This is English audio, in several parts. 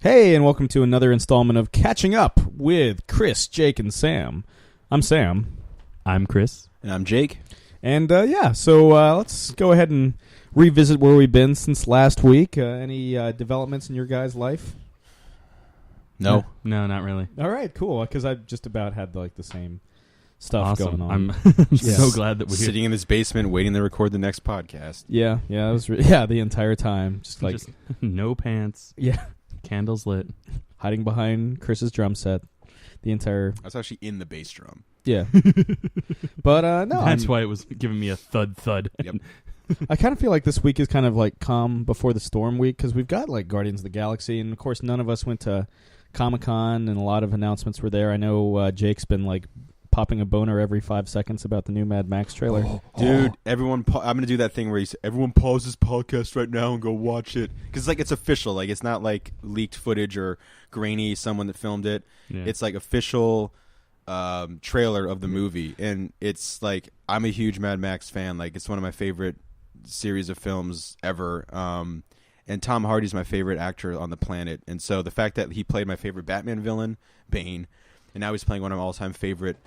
Hey, and welcome to another installment of Catching Up with Chris, Jake, and Sam. I'm Sam. I'm Chris. And I'm Jake. And so let's go ahead and revisit where we've been since last week. Any developments in your guys' life? No. No, not really. All right, cool, because I've just about had the same stuff Awesome. going on. I'm so glad that we're sitting in this basement waiting to record the next podcast. Yeah, it was the entire time. Just no pants. Yeah. Candles lit. Hiding behind Chris's drum set. The entire... I was actually in the bass drum. Yeah. But no. That's why it was giving me a thud. Yep. I kind of feel like this week is kind of like calm before the storm week because we've got like Guardians of the Galaxy, and of course none of us went to Comic-Con, and a lot of announcements were there. I know Jake's been like popping a boner every 5 seconds about the new Mad Max trailer. Dude, everyone, I'm going to do that thing where everyone pause this podcast right now and go watch it. Because it's official. Like, it's not like leaked footage or grainy, someone that filmed it. Yeah. It's like official trailer of the movie. And it's like, I'm a huge Mad Max fan. Like, it's one of my favorite series of films ever. And Tom Hardy's my favorite actor on the planet. And so the fact that he played my favorite Batman villain, Bane, and now he's playing one of my all-time favorite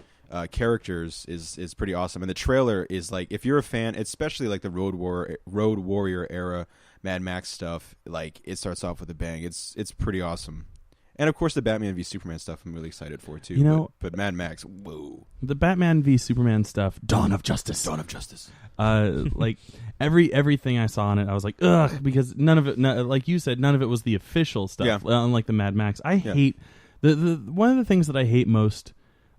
characters is pretty awesome. And the trailer is like, if you're a fan, especially like the Road Warrior era Mad Max stuff, like it starts off with a bang. It's pretty awesome. And of course the Batman v Superman stuff I'm really excited for too. You know, but Mad Max, whoa. The Batman v Superman stuff, Dawn of Justice. Like everything I saw on it, I was like, ugh, because none of it, like you said, none of it was the official stuff. Yeah. Unlike the Mad Max, I hate the one of the things that I hate most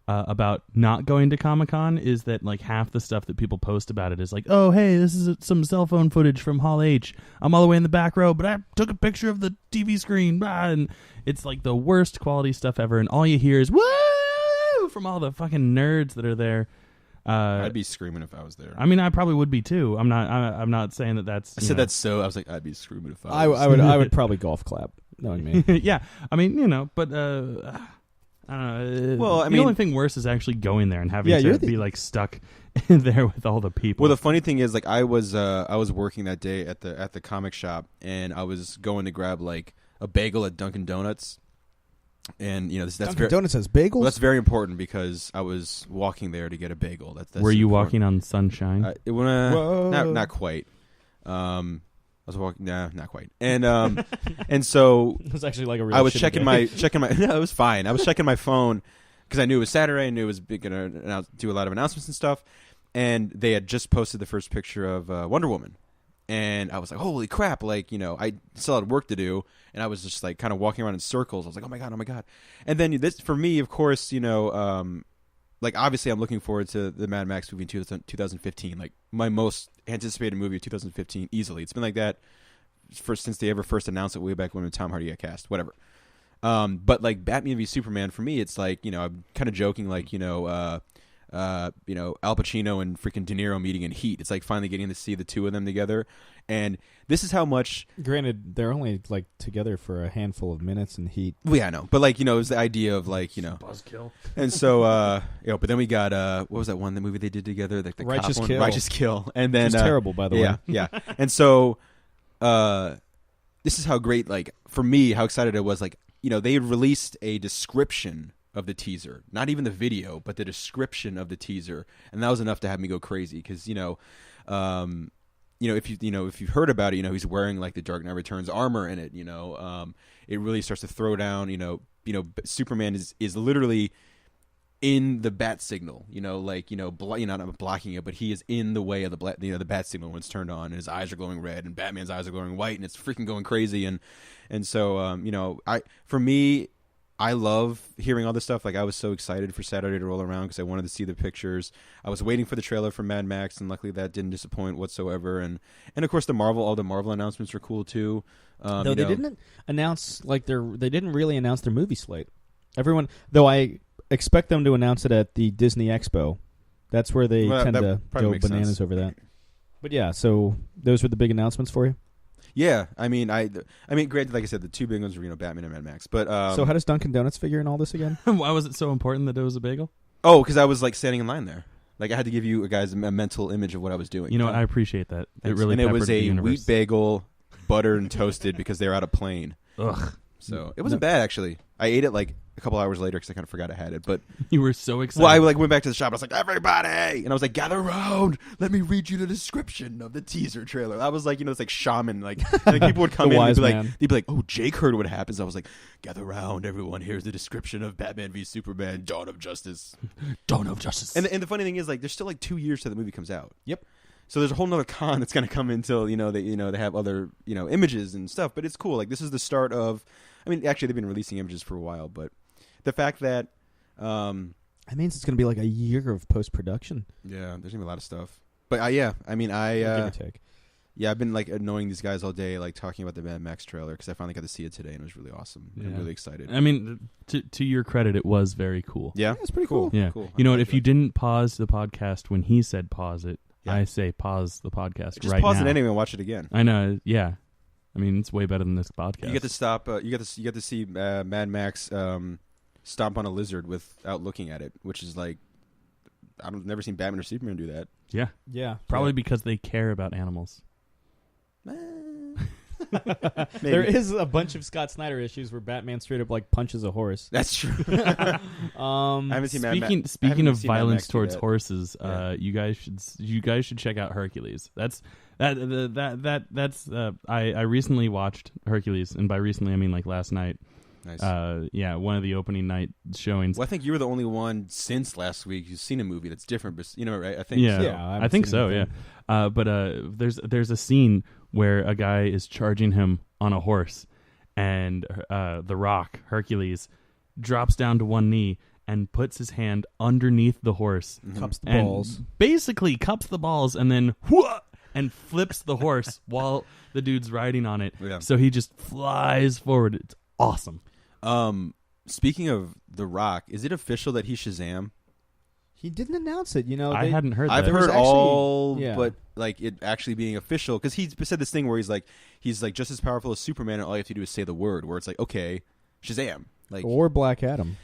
about not going to Comic-Con is that like half the stuff that people post about it is like, oh hey, this is some cell phone footage from Hall H. I'm all the way in the back row, but I took a picture of the TV screen, and it's like the worst quality stuff ever, and all you hear is woo from all the fucking nerds that are there. I'd be screaming if I was there. I mean, I probably would be too. I'm not saying that that's. I said that so. I was like, I'd be screaming if I was. I would probably golf clap, knowing me. Yeah, I mean, but I don't know. Well, I the mean, only thing worse is actually going there and having to be like stuck in there with all the people. Well, the funny thing is, like, I was working that day at the comic shop, and I was going to grab like a bagel at Dunkin' Donuts. And that's Dunkin' Donuts has bagels. Well, that's very important because I was walking there to get a bagel. That's Were you important. walking on sunshine? Not quite. I was walking. Nah, not quite. And and so it was actually like a real. I was shitty checking day. my. No, it was fine. I was checking my phone because I knew it was Saturday. I knew it was going to do a lot of announcements and stuff. And they had just posted the first picture of Wonder Woman. And I was like, holy crap, like, I still had work to do, and I was just, like, kind of walking around in circles. I was like, oh, my God. And then this, for me, of course, like, obviously I'm looking forward to the Mad Max movie in 2015, like, my most anticipated movie of 2015, easily. It's been like that since they ever first announced it way back when Tom Hardy got cast, whatever. But, like, Batman v Superman, for me, it's like, I'm kind of joking, like, Al Pacino and freaking De Niro meeting in Heat. It's like finally getting to see the two of them together. And this is how much... Granted, they're only like together for a handful of minutes in Heat. Well, yeah, I know. But like, it was the idea of like, Buzzkill. And so, but then we got, what was that one, the movie they did together? Like the Righteous cop Kill. one? Righteous Kill. And then... It's terrible, by the way. Yeah. And so, this is how great, like, for me, how excited I was. Like, they had released a description of the teaser, not even the video, but the description of the teaser, and that was enough to have me go crazy. Because if you've heard about it, he's wearing like the Dark Knight Returns armor in it. It really starts to throw down. Superman is literally in the bat signal. Not blocking it, but he is in the way of the bat signal when it's turned on, and his eyes are glowing red, and Batman's eyes are glowing white, and it's freaking going crazy. And so for me, I love hearing all this stuff. Like, I was so excited for Saturday to roll around because I wanted to see the pictures. I was waiting for the trailer for Mad Max, and luckily that didn't disappoint whatsoever. And of course, all the Marvel announcements were cool too. Though they didn't announce they didn't really announce their movie slate. Everyone, though, I expect them to announce it at the Disney Expo. That's where they tend to go bananas over that. But yeah, so those were the big announcements for you. Yeah, I mean, granted, like I said, the two big ones were, Batman and Mad Max. But so how does Dunkin' Donuts figure in all this again? Why was it so important that it was a bagel? Oh, because I was like standing in line there. Like, I had to give you guys a mental image of what I was doing. You know what? I appreciate that. It really and it was a wheat bagel, buttered and toasted because they were out of plain. Ugh. So it wasn't bad, actually. I ate it like a couple hours later because I kind of forgot I had it. But you were so excited. Well, I like went back to the shop. I was like, everybody! And I was like, gather around. Let me read you the description of the teaser trailer. I was like, it's like shaman. Like people would come in and they'd be like, oh, Jake heard what happens. I was like, gather around, everyone. Here's the description of Batman v Superman, Dawn of Justice. Dawn of Justice. And the funny thing is, like, there's still like 2 years till the movie comes out. Yep. So there's a whole nother con that's going to come until they have other images and stuff. But it's cool. Like, this is the start of. I mean, actually, they've been releasing images for a while, but the fact that that means it's going to be like a year of post production. Yeah, there's gonna be a lot of stuff. But give or take. Yeah, I've been like annoying these guys all day, like talking about the Mad Max trailer because I finally got to see it today and it was really awesome. Yeah. I'm really excited. I mean, to your credit, it was very cool. Yeah, it's pretty cool. Yeah, cool. You know what? If you didn't pause the podcast when he said pause it, I say pause the podcast just right pause now. it anyway and watch it again. I know. Yeah. I mean, it's way better than this podcast. You get to stop. You get to see Mad Max stomp on a lizard without looking at it, which is like I've never seen Batman or Superman do that. Yeah, yeah. Probably because they care about animals. There is a bunch of Scott Snyder issues where Batman straight up like punches a horse. That's true. I haven't seen Speaking of violence towards horses, you guys should check out Hercules. I recently watched Hercules, and by recently I mean like last night. Nice. One of the opening night showings. Well, I think you were the only one since last week who's seen a movie that's different, but right? I think yeah, so. Yeah, I think so. Anything. Yeah, but there's a scene where a guy is charging him on a horse, and the Rock Hercules drops down to one knee and puts his hand underneath the horse, cups the balls, basically cups the balls, and then whoa, and flips the horse while the dude's riding on it. Yeah. So he just flies forward. It's awesome. Speaking of The Rock, is it official that he's Shazam? He didn't announce it. I hadn't heard that. I've heard all, but like it actually being official because he said this thing where he's like just as powerful as Superman, and all you have to do is say the word. Where it's like, okay, Shazam, like or Black Adam.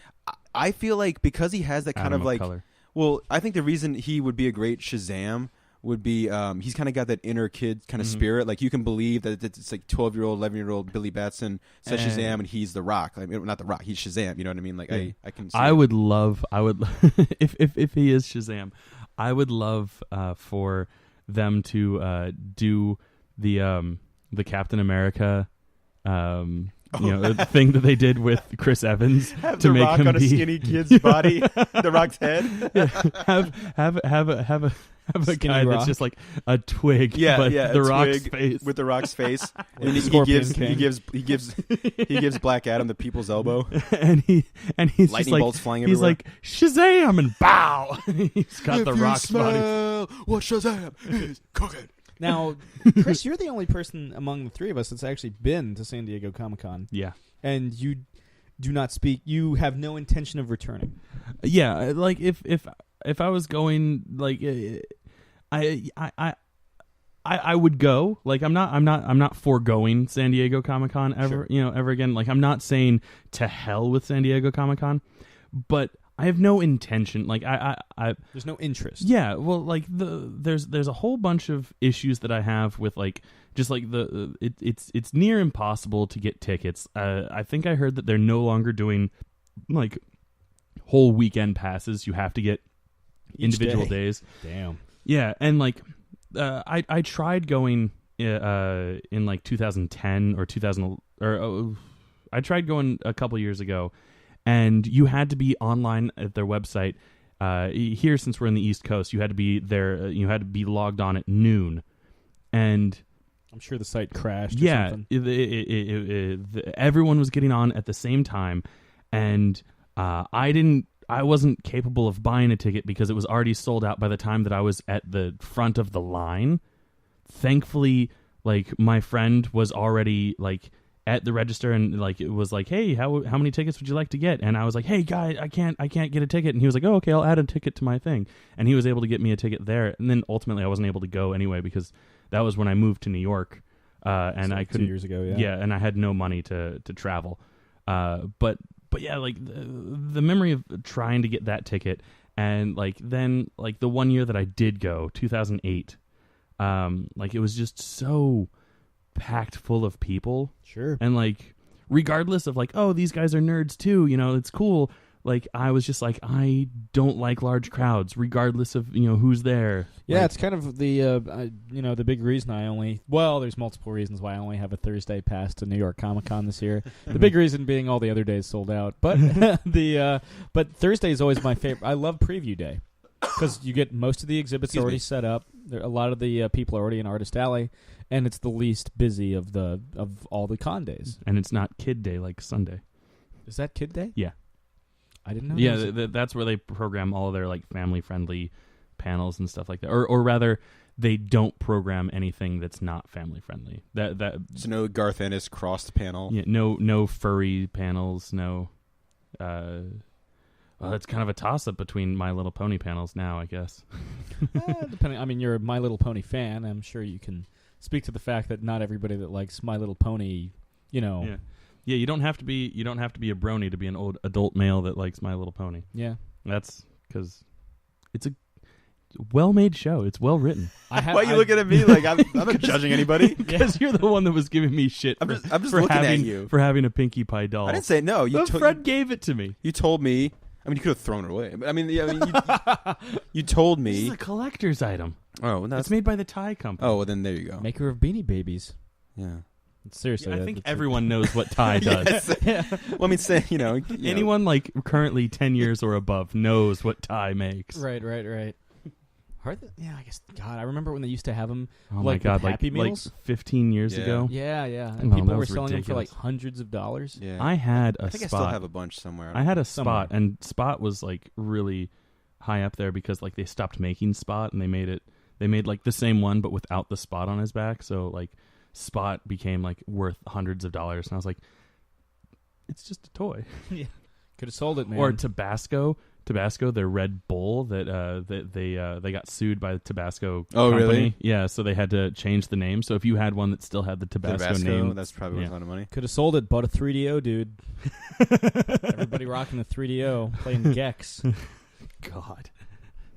I feel like because he has that kind of like, color. Well, I think the reason he would be a great Shazam would be he's kind of got that inner kid kind of spirit. Like you can believe that it's like 12-year-old, 11-year-old Billy Batson says Shazam and he's the Rock. I mean, not the Rock, he's Shazam. You know what I mean? Like I can. See I would if he is Shazam, I would love for them to do the Captain America. The thing that they did with Chris Evans have to the make Rock him on a skinny kid's body, the Rock's head. Yeah. Have a guy Rock. That's just like a twig, but the Rock's face with the Rock's face, and he gives Black Adam the people's elbow, and he's lightning just like, bolts flying he's everywhere. like Shazam and bow. He's got the Rock's body. What Shazam is cooking. Now, Chris, you're the only person among the three of us that's actually been to San Diego Comic-Con. Yeah. And you do not speak. You have no intention of returning. Yeah, like if I was going, like I would go. Like I'm not foregoing San Diego Comic-Con ever, sure. Ever again. Like I'm not saying to hell with San Diego Comic-Con, but I have no intention. Like I there's no interest. Yeah, well, like there's a whole bunch of issues that I have with like just like it's near impossible to get tickets. I think I heard that they're no longer doing like whole weekend passes. You have to get individual days. Damn. Yeah, and like I tried going in like 2010 or 2000 or I tried going a couple years ago. And you had to be online at their website. Here, since we're in the East Coast, you had to be there. You had to be logged on at noon, and I'm sure the site crashed. Yeah, everyone was getting on at the same time, and I wasn't capable of buying a ticket because it was already sold out by the time that I was at the front of the line. Thankfully, like my friend was already like at the register, and like it was like, hey, how many tickets would you like to get? And I was like, hey guy, I can't get a ticket. And he was like, oh, okay, I'll add a ticket to my thing. And he was able to get me a ticket there. And then ultimately I wasn't able to go anyway because that was when I moved to New York, and so I couldn't 2 years ago. Yeah, and I had no money to travel. But yeah, like the memory of trying to get that ticket, and like then like the one year that I did go, 2008, like it was just so packed full of people. Sure. And like regardless of like, oh, these guys are nerds too, you know, it's cool. Like, I was just like, I don't like large crowds, regardless of, you know, who's there. Yeah, like, it's kind of the, you know, the big reason there's multiple reasons why I only have a Thursday pass to New York Comic Con this year. The big reason being all the other days sold out. But but Thursday is always my favorite. I love Preview Day because you get most of the exhibits already set up. A lot of the people are already in Artist Alley, and it's the least busy of all the con days. And it's not Kid Day like Sunday. Is that Kid Day? Yeah. I didn't know. Yeah, that's where they program all of their like family-friendly panels and stuff like that. Or rather, they don't program anything that's not family-friendly. So no Garth Ennis crossed panel. Yeah, no furry panels. No. Well, it's kind of a toss-up between My Little Pony panels now, I guess. Depending, I mean, you're a My Little Pony fan. I'm sure you can speak to the fact that not everybody that likes My Little Pony, you know. Yeah. Yeah, you don't have to be a brony to be an old adult male that likes My Little Pony. Yeah, that's because it's a well-made show. It's well written. Why are you looking at me like I'm not judging anybody? Because you're the one that was giving me shit. I'm just looking at you for having a Pinkie Pie doll. I didn't say no. Fred gave it to me. You told me. I mean, you could have thrown it away. But I mean, you told me. This is a collector's item. Oh, it's made by the Tie Company. Oh, well, then there you go. Maker of Beanie Babies. Yeah. Seriously, I think everyone knows what Tie does. Well, I mean, say anyone like currently 10 years or above knows what Tie makes. Right. Yeah, I guess. God, I remember when they used to have them. Oh my God, Happy Meals, like 15 years ago. Yeah, and people were selling them for like hundreds of dollars. Yeah. I had a I think spot. I still have a bunch somewhere. I had a Spot, and Spot was like really high up there because like they stopped making Spot and they made like the same one but without the spot on his back. So like Spot became like worth hundreds of dollars, and I was like, it's just a toy. Yeah, could have sold it, man. Or Tabasco, their Red Bull that they got sued by the Tabasco company. Really? Yeah, so they had to change the name. So if you had one that still had the Tabasco name, that's probably worth a lot of money. Could have sold it, bought a 3DO, dude. Everybody rocking the 3DO, playing Gex. God,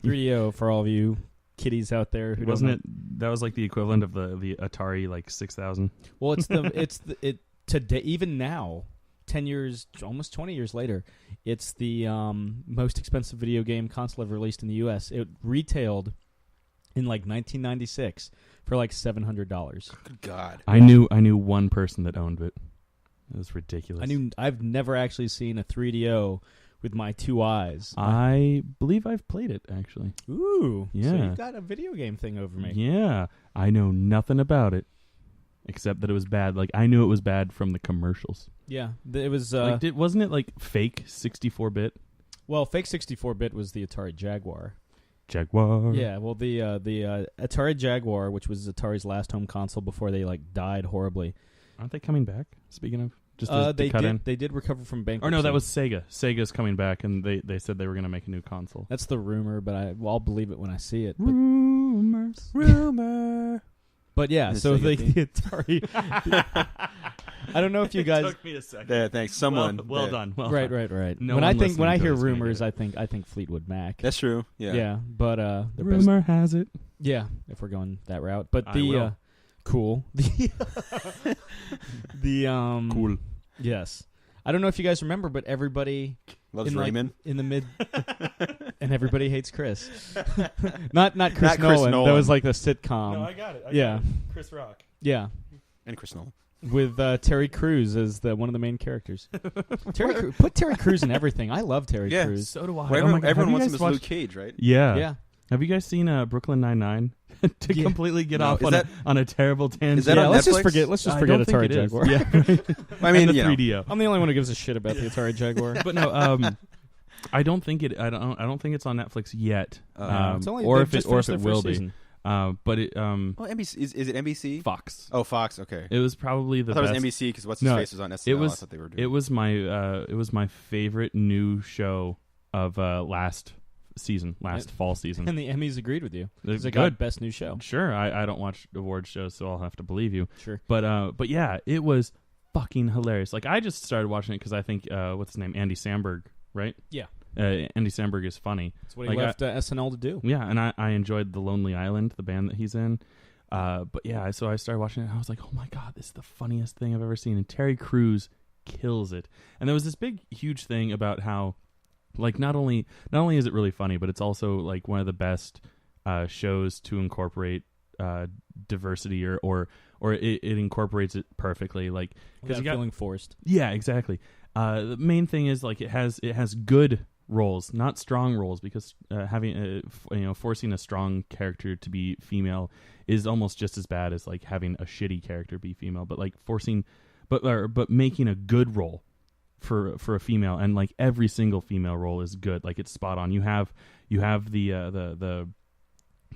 3DO for all of you kiddies out there who wasn't it. That was like the equivalent of the Atari like 6000. Well, today, even now, 10 years, almost 20 years later, it's the most expensive video game console ever released in the U.S. It retailed in like 1996 for like $700. Good God! I knew one person that owned it. It was ridiculous. I've never actually seen a 3DO with my two eyes. I believe I've played it, actually. Ooh. Yeah. So you've got a video game thing over me. Yeah. I know nothing about it, except that it was bad. Like, I knew it was bad from the commercials. Yeah. It was... wasn't it, like, fake 64-bit? Well, fake 64-bit was the Atari Jaguar. Jaguar. Yeah, well, the Atari Jaguar, which was Atari's last home console before they, like, died horribly. Aren't they coming back, speaking of... They did recover from bankruptcy. Or no, that was Sega. Sega's coming back, and they said they were going to make a new console. That's the rumor, but I'll believe it when I see it. Rumor. But yeah, so the Atari. I don't know if you guys. It took me a second. Yeah, thanks. Someone. Well done. Well right. No when I hear rumors, I think Fleetwood Mac. That's true. Yeah. Yeah, but rumor has it. Yeah, if we're going that route, but cool. Cool. Yes. I don't know if you guys remember, but everybody loves Raymond in the mid, and everybody hates Chris. not Chris Nolan. That was like the sitcom. No, I got it. Yeah, Chris Rock. Yeah, and Chris Nolan with Terry Crews as one of the main characters. Put Terry Crews in everything. I love Terry Crews. So do I. Well, everyone wants him as Luke Cage, right? Yeah. Yeah. Have you guys seen Brooklyn Nine-Nine? To completely get off on a terrible tangent. Is that on let's Netflix? Let's just forget Atari Jaguar. Yeah. I mean, the 3DO. I'm the only one who gives a shit about the Atari Jaguar. But no, I don't think it's on Netflix yet. It's only, or if it will season. be. But it NBC is it NBC? Fox. Oh, Fox. Okay. It was probably the I thought best. it was NBC because what's his face was on SNL. I thought they were doing. It was my favorite new show of last fall season. And the Emmys agreed with you. It's it got best new show. Sure, I don't watch award shows, so I'll have to believe you. Sure. But yeah, it was fucking hilarious. Like, I just started watching it because I think what's his name, Andy Samberg, right? Yeah. Andy Samberg is funny. That's what he left SNL to do. Yeah, and I enjoyed The Lonely Island, the band that he's in. But yeah, so I started watching it, and I was like, oh my God, this is the funniest thing I've ever seen. And Terry Crews kills it. And there was this big, huge thing about how, like, not only is it really funny, but it's also like one of the best shows to incorporate diversity, or it incorporates it perfectly, like, because you got feeling forced. Yeah, exactly. The main thing is, like, it has good roles, not strong roles, because having forcing a strong character to be female is almost just as bad as like having a shitty character be female. But like but making a good role for a female, and like every single female role is good. Like, it's spot on. You have the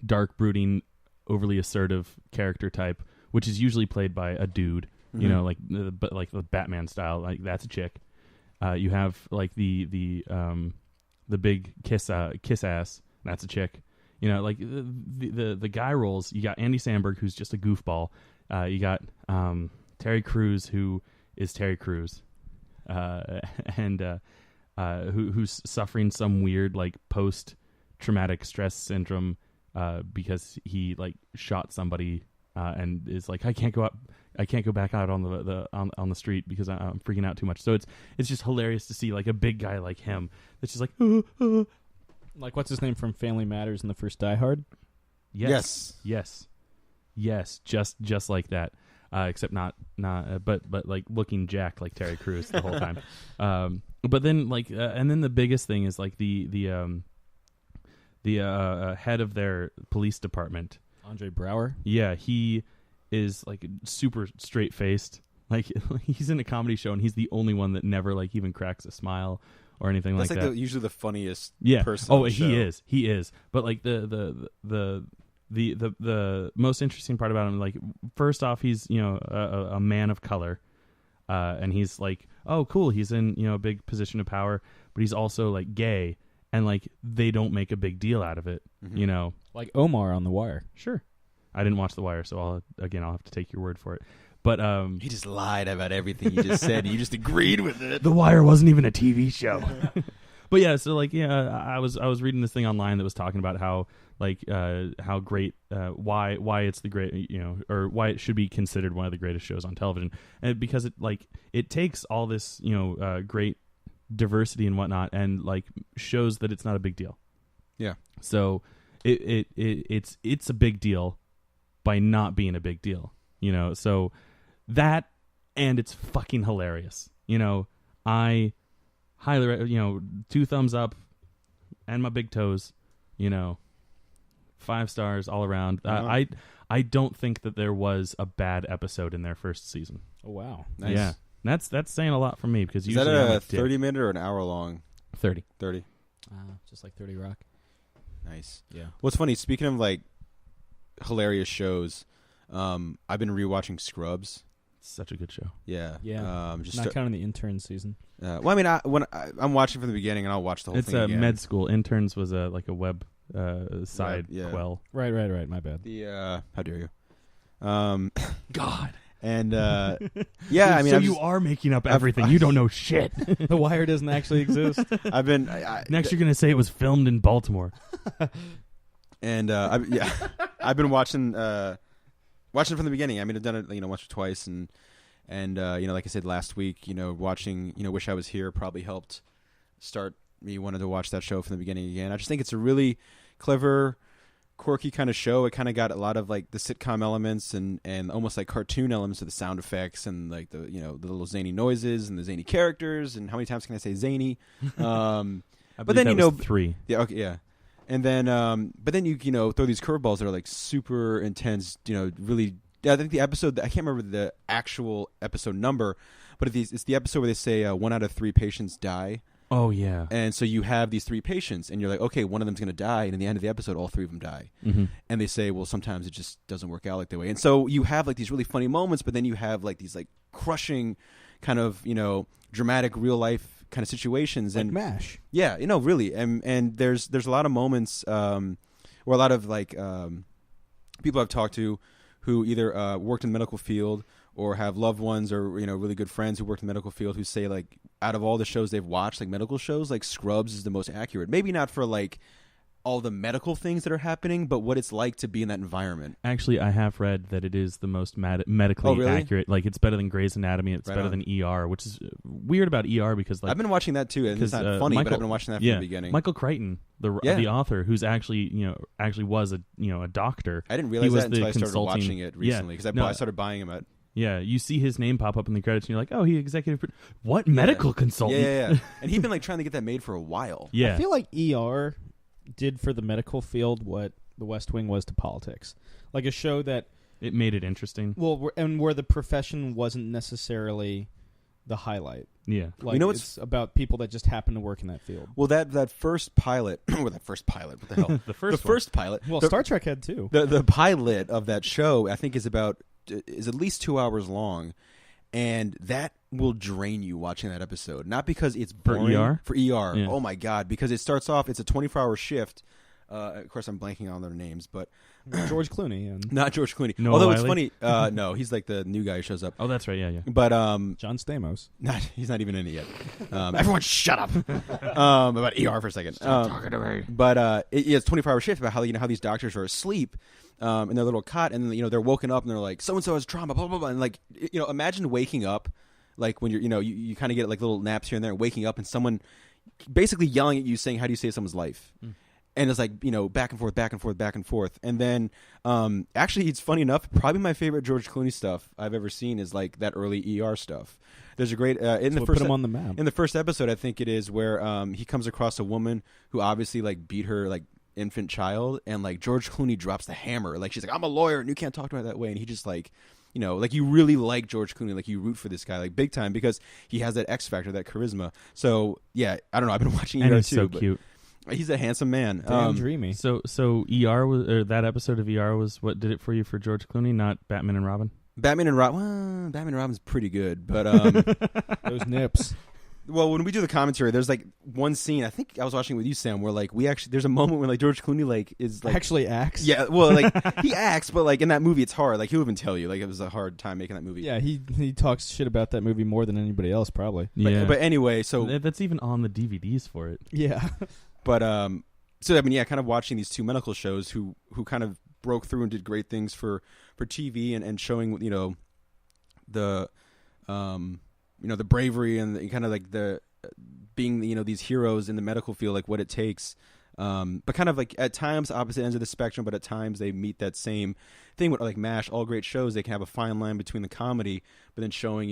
dark, brooding, overly assertive character type, which is usually played by a dude. Mm-hmm. You know, but like the Batman style, like that's a chick. You have like the big kiss ass, that's a chick. You know, like the guy roles. You got Andy Samberg, who's just a goofball. You got Terry Crews, who is Terry Crews, and who's suffering some weird like post traumatic stress syndrome because he like shot somebody and is like, I can't go back out on the street because I'm freaking out too much. So it's just hilarious to see like a big guy like him that's just like like, what's his name from Family Matters in the first Die Hard? Yes. Just like that, except not but like looking jacked like Terry Crews the whole time. But then like and then the biggest thing is like the head of their police department, Andre Braugher. Yeah, he is like super straight faced. Like, he's in a comedy show and he's the only one that never like even cracks a smile or anything like that. That's like usually the funniest person. Oh, on the show. He is. But like the most interesting part about him, like, first off, he's, you know, a man of color, and he's like, oh, cool, he's in, you know, a big position of power, but he's also like gay, and like they don't make a big deal out of it, you know, like Omar on The Wire. Sure. I didn't watch The Wire, so I'll have to take your word for it. But he just lied about everything you just said. You just agreed with it. The Wire wasn't even a TV show. But yeah, so like, yeah, I was reading this thing online that was talking about how like how great why it's the great, you know, or why it should be considered one of the greatest shows on television, and because it takes all this, you know, great diversity and whatnot, and like shows that it's not a big deal. Yeah. So it's a big deal by not being a big deal, you know. So that, and it's fucking hilarious, you know. I highly, you know, 2 thumbs up and my big toes, you know, 5 stars all around. I don't think that there was a bad episode in their first season. Oh wow, nice. Yeah, that's saying a lot for me, because is usually that a 30-minute or an hour long? 30. Just like 30 Rock. Nice. Yeah. What's funny, speaking of like hilarious shows, I've been rewatching Scrubs. Such a good show. Yeah. Just not counting the intern season. Well, I mean, I'm watching from the beginning, and I'll watch the whole thing again. It's a med school. Interns was a web side quell. Right. My bad. How dare you? God. And yeah, I mean, so you are making up everything. You don't know shit. The Wire doesn't actually exist. I've been next. You're gonna say it was filmed in Baltimore. And I've been watching from the beginning. I mean, I've done it, you know, once or twice, and you know, like I said last week, you know, watching, you know, Wish I Was Here probably helped start me wanting to watch that show from the beginning again. I just think it's a really clever, quirky kind of show. It kind of got a lot of like the sitcom elements and almost like cartoon elements of the sound effects and like the, you know, the little zany noises and the zany characters. And how many times can I say zany? But then, you know, 3. Yeah. Okay. Yeah. And then, but then you know, throw these curveballs that are like super intense, you know, really. I think the episode, I can't remember the actual episode number, but it's the episode where they say 1 out of 3 patients die. Oh, yeah. And so you have these 3 patients, and you're like, okay, one of them's going to die, and in the end of the episode, all 3 of them die. Mm-hmm. And they say, well, sometimes it just doesn't work out like that way. And so you have like these really funny moments, but then you have like these like crushing kind of, you know, dramatic real life kind of situations, like and MASH. Yeah, you know, really, and there's a lot of moments where a lot of like people I've talked to who either worked in the medical field or have loved ones or, you know, really good friends who work in the medical field who say like out of all the shows they've watched, like medical shows, like Scrubs is the most accurate. Maybe not for like all the medical things that are happening, but what it's like to be in that environment. Actually, I have read that it is the most medically accurate. Like, it's better than Grey's Anatomy. It's better than ER, which is weird about ER because, like, I've been watching that too, and it's not funny, but I've been watching that from the beginning. Michael Crichton, the author, who's actually was a doctor. I didn't realize that until I started watching it recently because I started buying him at. Yeah, you see his name pop up in the credits, and you're like, "Oh, he executive. What medical consultant?" Yeah. And he'd been like trying to get that made for a while. Yeah, I feel like ER did for the medical field what The West Wing was to politics, like a show that it made it interesting. Well, and where the profession wasn't necessarily the highlight. Yeah, like it's about people that just happen to work in that field. Well, that first pilot, what the hell? the first pilot. Well, Star Trek had too. The pilot of that show, I think, is at least 2 hours long, and that will drain you watching that episode. Not because it's boring. For ER? Yeah. Oh my God, because it starts off, it's a 24-hour shift. Of course, I'm blanking on their names, but George Clooney. And not George Clooney. Noah Although Wiley? It's funny. No, he's like the new guy who shows up. Oh, that's right. Yeah. But John Stamos. he's not even in it yet. Everyone shut up. About ER for a second. Stop talking to me. But it's 24-hour shift about how these doctors are asleep in their little cot, and then they're woken up and they're like, so and so has trauma, blah blah blah, and like imagine waking up like when you're you kind of get like little naps here and there, and waking up and someone basically yelling at you saying, how do you save someone's life? And it's like, back and forth. And then, actually, it's funny enough, probably my favorite George Clooney stuff I've ever seen is like that early ER stuff. There's a great, put him on the map. In the first episode, I think it is, where he comes across a woman who obviously like beat her like infant child, and like George Clooney drops the hammer. Like, she's like, I'm a lawyer and you can't talk to me that way. And he just like, like you really like George Clooney, like you root for this guy like big time because he has that X factor, that charisma. So yeah, I don't know. I've been watching ER too. So cute. He's a handsome man. Damn dreamy. So ER was, or that episode of ER was what did it for you for George Clooney, not Batman and Robin? Batman and Robin's pretty good, but those nips. Well, when we do the commentary, there's like one scene. I think I was watching it with you, Sam, where like there's a moment where like George Clooney like is like actually acts. Yeah, well, like he acts, but like in that movie, it's hard. Like he'll even tell you like it was a hard time making that movie. Yeah, he talks shit about that movie more than anybody else probably. Yeah, but anyway, so that's even on the DVDs for it. Yeah. But so I mean, yeah, kind of watching these two medical shows who kind of broke through and did great things for TV and showing the the bravery and the, kind of like the being these heroes in the medical field, like what it takes. But kind of like at times opposite ends of the spectrum, but at times they meet that same thing with like MASH. All great shows, they can have a fine line between the comedy, but then showing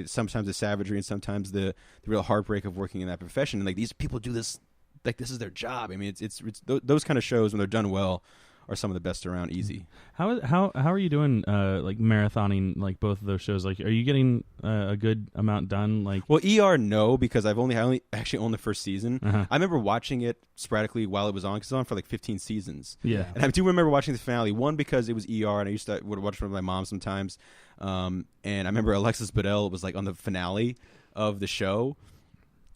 sometimes the savagery and sometimes the real heartbreak of working in that profession. And like these people do this. Like this is their job. I mean, it's those kind of shows when they're done well are some of the best around. Easy. How are you doing? Like marathoning like both of those shows. Like, are you getting a good amount done? Like, well, ER no, because I only actually owned the first season. Uh-huh. I remember watching it sporadically while it was on, because it was on for like 15 seasons. Yeah, and I do remember watching the finale. One, because it was ER, and I would watch it with my mom sometimes. And I remember Alexis Bledel was like on the finale of the show.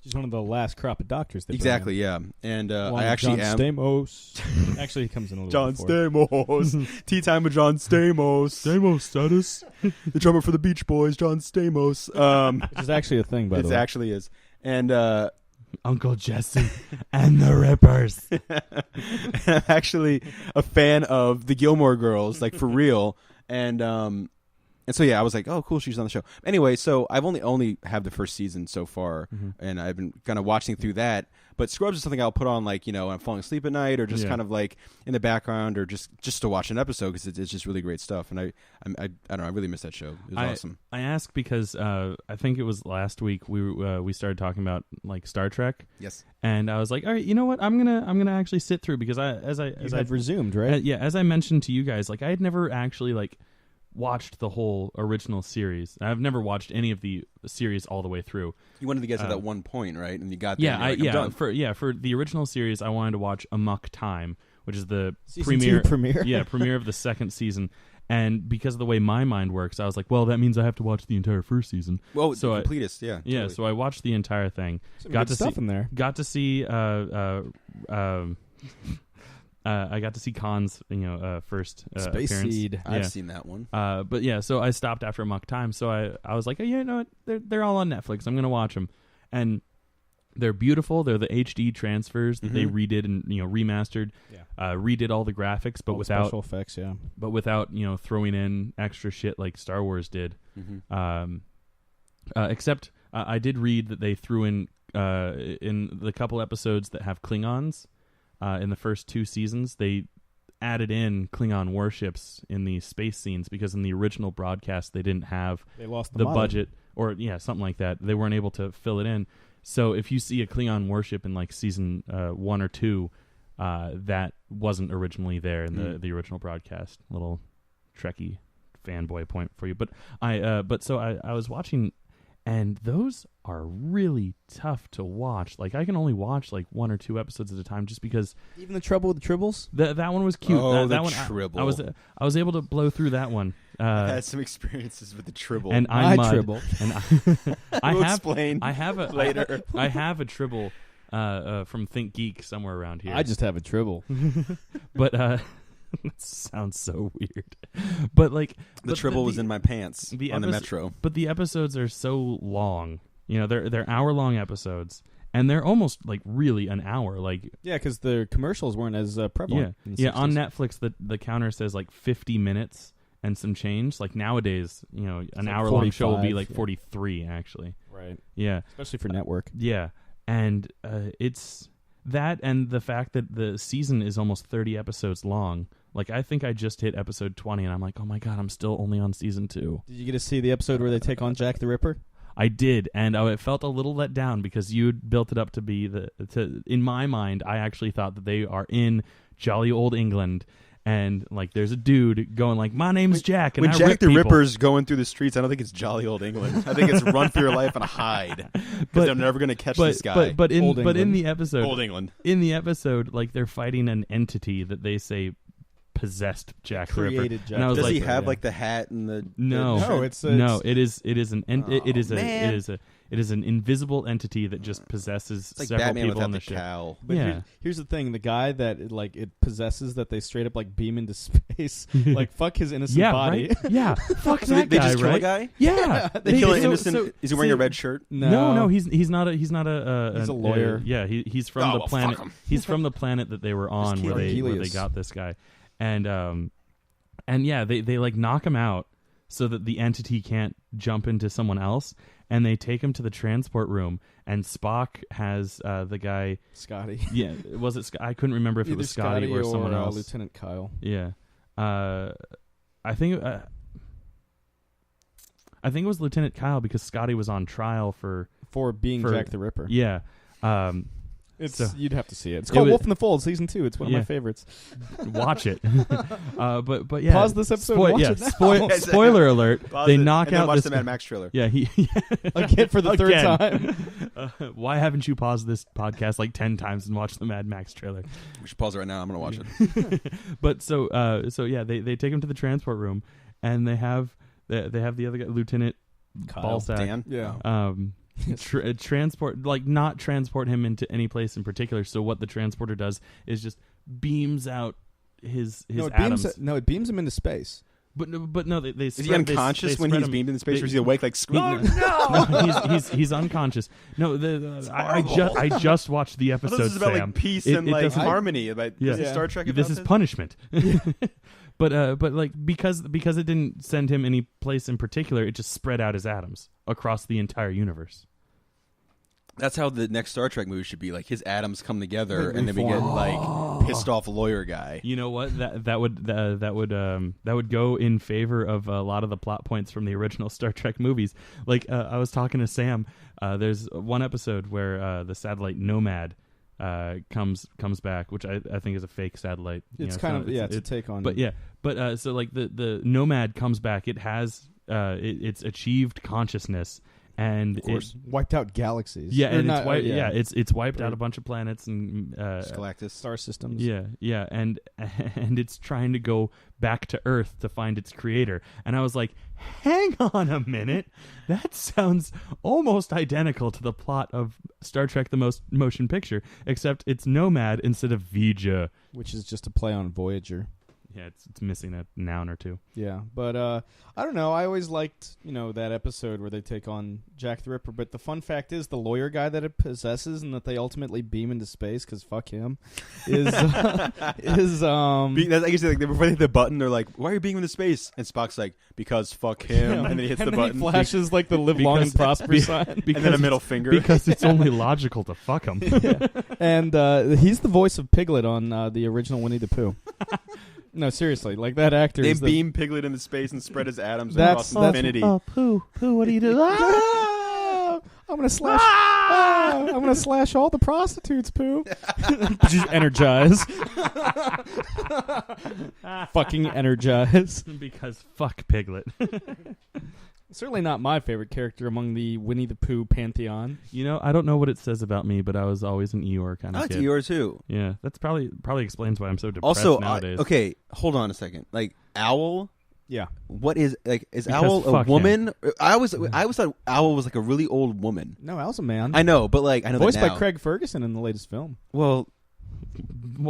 She's one of the last crop of doctors. Exactly, yeah. And I actually John Stamos. Actually, he comes in a little John before. Stamos. Tea time with John Stamos. Stamos status. The drummer for the Beach Boys, John Stamos. Which is actually a thing, by the way. It actually is. And Uncle Jesse and the Rippers. I'm actually a fan of the Gilmore Girls, like for real. And so, yeah, I was like, oh, cool, she's on the show. Anyway, so I've only have the first season so far, and I've been kind of watching through that. But Scrubs is something I'll put on, like, when I'm falling asleep at night, or just kind of like in the background, or just to watch an episode, because it's just really great stuff. And I don't know, I really miss that show. It was awesome. I ask because I think it was last week we started talking about like Star Trek. Yes. And I was like, all right, you know what? I'm gonna actually sit through, because as I've resumed, right? As I mentioned to you guys, like I had never actually like watched the whole original series. I've never watched any of the series all the way through. You wanted to get to that one point, right? And you got there. For the original series, I wanted to watch Amok Time, which is the premiere. Premiere of the second season. And because of the way my mind works, I was like, well, that means I have to watch the entire first season. Well, so the completist, yeah. Yeah, so I watched the entire thing. Got to stuff in there. Got to see I got to see Khan's, first Space appearance. Seed. I've seen that one. But yeah, so I stopped after Amok Time. So I was like, oh, you know what? They're all on Netflix. I'm going to watch them. And They're beautiful. They're the HD transfers that they redid and remastered. Yeah. Redid all the graphics, but without special effects. Yeah, but without throwing in extra shit like Star Wars did. Except I did read that they threw in the couple episodes that have Klingons in the first 2 seasons. They added in Klingon warships in the space scenes because in the original broadcast they didn't have the budget or something like that. They weren't able to fill it in. So if you see a Klingon warship in like season 1 or 2, that wasn't originally there in the original broadcast. Little Trekkie fanboy point for you. But I was watching, and those are really tough to watch. Like I can only watch like 1 or 2 episodes at a time, just because. Even the Trouble with the Tribbles. That one was cute. Oh, that the one, Tribble. I was able to blow through that one. I had some experiences with the Tribble. And I'm Mud. Tribble. And We'll explain I have a later. I have a Tribble from Think Geek somewhere around here. I just have a Tribble. But it sounds so weird. But like the Tribble was in my pants on the metro. But the episodes are so long. They're hour-long episodes, and they're almost like really an hour. Like because the commercials weren't as prevalent. Yeah, on Netflix the counter says like 50 minutes and some change. Like nowadays, an like hour-long show will be like 45, 43 actually. Right. Yeah, especially for network. Yeah, and it's that, and the fact that the season is almost 30 episodes long. Like, I think I just hit episode 20, and I'm like, oh my god, I'm still only on season 2. Did you get to see the episode where they take on Jack the Ripper? I did, and it felt a little let down because you built it up to be in my mind, I actually thought that they are in jolly old England, and like there's a dude going like, my name's Jack, and when I Jack rip the people. Ripper's going through the streets, I don't think it's jolly old England. I think it's run for your life and hide, because they're never going to catch this guy. But in the episode, old England, like they're fighting an entity that they say possessed Jack the Ripper. Jack. And I was Does like, he have like the hat and the it is an invisible entity that just possesses like several Batman people on the the ship. cowl. But here's the thing: the guy that it possesses, that they straight up like beam into space, like fuck his innocent body. Right? Yeah, fuck So that they guy, just kill right? a guy? Yeah, They kill an innocent. Is he wearing a red shirt? No, he's not a. He's a lawyer. He's from the planet. Fuck him. He's from the planet that they were on where they got this guy, and they like knock him out so that the entity can't jump into someone else, and they take him to the transport room, and Spock has the guy Scotty. Yeah, was it? I couldn't remember if it was Scotty or someone else. Lieutenant Kyle. Yeah, I think it was Lieutenant Kyle because Scotty was on trial for being Jack the Ripper. Yeah. You'd have to see it. It's called Wolf in the Fold, season 2. It's one of my favorites. Watch it. But yeah. Pause this episode. Watch it now. Spoiler alert. Pause they it, knock and out then watch this the Mad Max trailer. Yeah. Again for the third time. Why haven't you paused this podcast like 10 times and watched the Mad Max trailer? We should pause it right now. I'm gonna watch it. But so yeah, they take him to the transport room, and they have the other guy, Lieutenant Kyle. Ballsack. Dan. Yeah. Not transport him into any place in particular. So what the transporter does is just beams out his atoms. It beams him into space. But no, they is he unconscious when he's beamed into space, or is he awake like screaming? No, he's unconscious. No, I just watched the episode. This is about Sam. like peace and like harmony. About Star Trek. This is punishment. But like because it didn't send him any place in particular, it just spread out his atoms across the entire universe. That's how the next Star Trek movie should be. Like his atoms come together, and then we get like pissed off lawyer guy. You know what? That would go in favor of a lot of the plot points from the original Star Trek movies. Like I was talking to Sam. There's one episode where the satellite Nomad comes back, which I think is a fake satellite. It's it's a take on. But so like the Nomad comes back. It has it's achieved consciousness. And it wiped out galaxies. Yeah, and it's wiped out a bunch of planets and Galactus star systems. Yeah, and it's trying to go back to Earth to find its creator. And I was like, hang on a minute, that sounds almost identical to the plot of Star Trek: The Motion Picture, except it's Nomad instead of Vija, which is just a play on Voyager. Yeah, it's missing a noun or two. Yeah, but I don't know. I always liked, that episode where they take on Jack the Ripper. But the fun fact is the lawyer guy that it possesses and that they ultimately beam into space because fuck him is I guess like before they hit the button, they're like, "Why are you beaming into space?" And Spock's like, "Because fuck him." Yeah. And then he hits the button. He flashes like the live long and prosper sign, and then a middle finger because it's only logical to fuck him. Yeah. And he's the voice of Piglet on the original Winnie the Pooh. No, seriously, like that actor. They beam Piglet into space and spread his atoms across infinity. Oh, Pooh, what do you do? I'm gonna slash. I'm gonna slash all the prostitutes, Pooh. Just energize. Fucking energize. Because fuck Piglet. Certainly not my favorite character among the Winnie the Pooh pantheon. I don't know what it says about me, but I was always an Eeyore kind of kid. I like Eeyore too. Yeah, that's probably explains why I'm so depressed nowadays. Okay, hold on a second. Like Owl. Yeah. What is because Owl a woman? Him. I always thought Owl was like a really old woman. No, Owl's a man. I know, but like I know voiced by Craig Ferguson in the latest film. Well,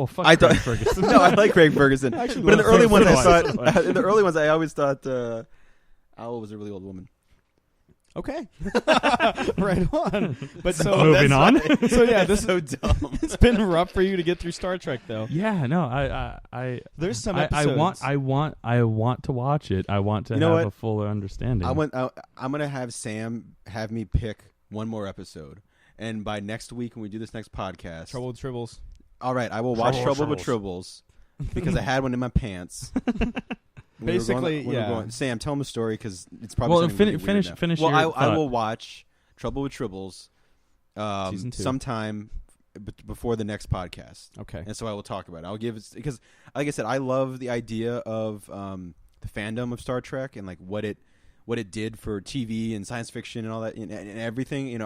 fuck Craig Ferguson. No, I like Craig Ferguson. Actually, but in the early ones, in the early ones, I always thought Owl was a really old woman. Okay, right on. But so moving on. So yeah, this is so dumb. It's been rough for you to get through Star Trek, though. Yeah, no, I there's some episodes. I want to watch it. I want to have a fuller understanding. I'm gonna have Sam have me pick one more episode, and by next week when we do this next podcast, Trouble with Tribbles. All right, I will watch Trouble with Tribbles because I had one in my pants. Basically, Sam, tell him a story because it's probably finish. Well, your I will watch Trouble with Tribbles Season 2. sometime before the next podcast. Okay, and so I will talk about it. I'll give it because, like I said, I love the idea of the fandom of Star Trek and like what it did for TV and science fiction and all that and everything.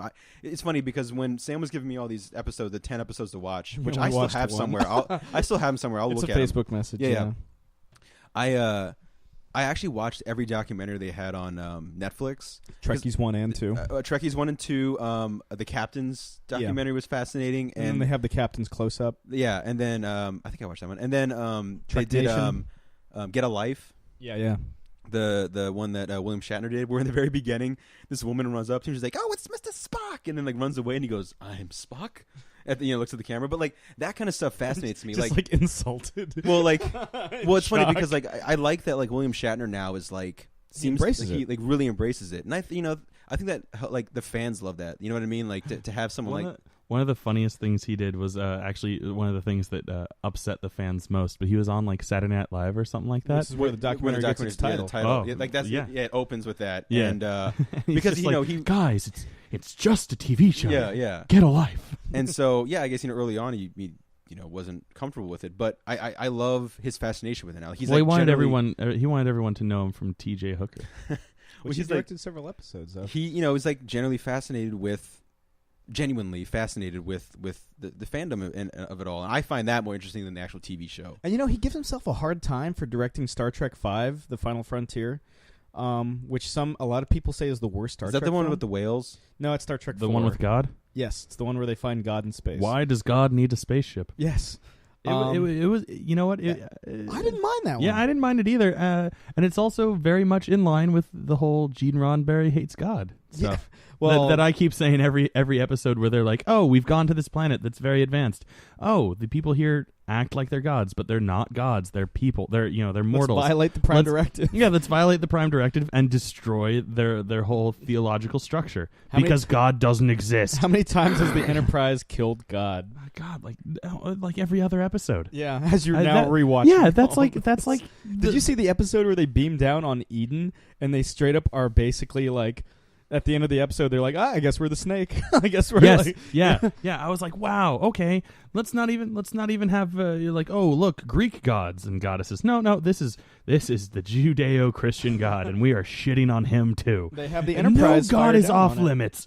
It's funny because when Sam was giving me all these episodes, the 10 episodes to watch, which I still have somewhere. I still have them somewhere. I'll look at It's a Facebook message. Yeah. I actually watched every documentary they had on Netflix. Trekkies 1 and 2. Trekkies 1 and 2. The Captain's documentary was fascinating. And then they have the Captain's close-up. Yeah, and then I think I watched that one. And then they did Get a Life. Yeah. The one that William Shatner did, where in the very beginning, this woman runs up to him, she's like, "Oh, it's Mr. Spock," and then like runs away, and he goes, "I'm Spock." Looks at the camera, but like that kind of stuff fascinates me. Just like insulted. Well, it's funny because like I like that like William Shatner now is like seems like he like really embraces it, and I think that like the fans love that. You know what I mean? Like to have someone one of the funniest things he did was actually one of the things that upset the fans most. But he was on like Saturday Night Live or something like that. This is where the documentary gets its title. Oh, it opens with that. Yeah, and because guys, it's just a TV show. Yeah. Get a life. And so I guess early on he wasn't comfortable with it, but I love his fascination with it now. He wanted everyone to know him from T.J. Hooker, which he's directed several episodes of. He was like genuinely fascinated with the fandom of it all, and I find that more interesting than the actual TV show. And he gives himself a hard time for directing Star Trek V, The Final Frontier, which a lot of people say is the worst Star Trek. Is that the one film. With the whales? No, it's Star Trek 4. The one with God? Yes, it's the one where they find God in space. Why does God need a spaceship? Yes. It was, you know what? I didn't mind that one. Yeah, I didn't mind it either. And it's also very much in line with the whole Gene Roddenberry hates God stuff. Yeah. Well, that I keep saying every episode where they're like, "Oh, we've gone to this planet that's very advanced. Oh, the people here act like they're gods, but they're not gods. They're people. They're mortals. Let's violate the Prime Directive. Yeah, let's violate the Prime Directive and destroy their whole theological structure because God doesn't exist." How many times has the Enterprise killed God? God, like every other episode. Yeah, as you're now rewatching. Yeah, that's like. Did you see the episode where they beam down on Eden and they straight up are basically like? At the end of the episode, they're like, I guess we're the snake. I guess we're yeah. I was like, wow, okay. Let's not even have you're like, oh, look, Greek gods and goddesses. No, this is the Judeo-Christian God, and we are shitting on him too. They have the Enterprise. No God is off limits.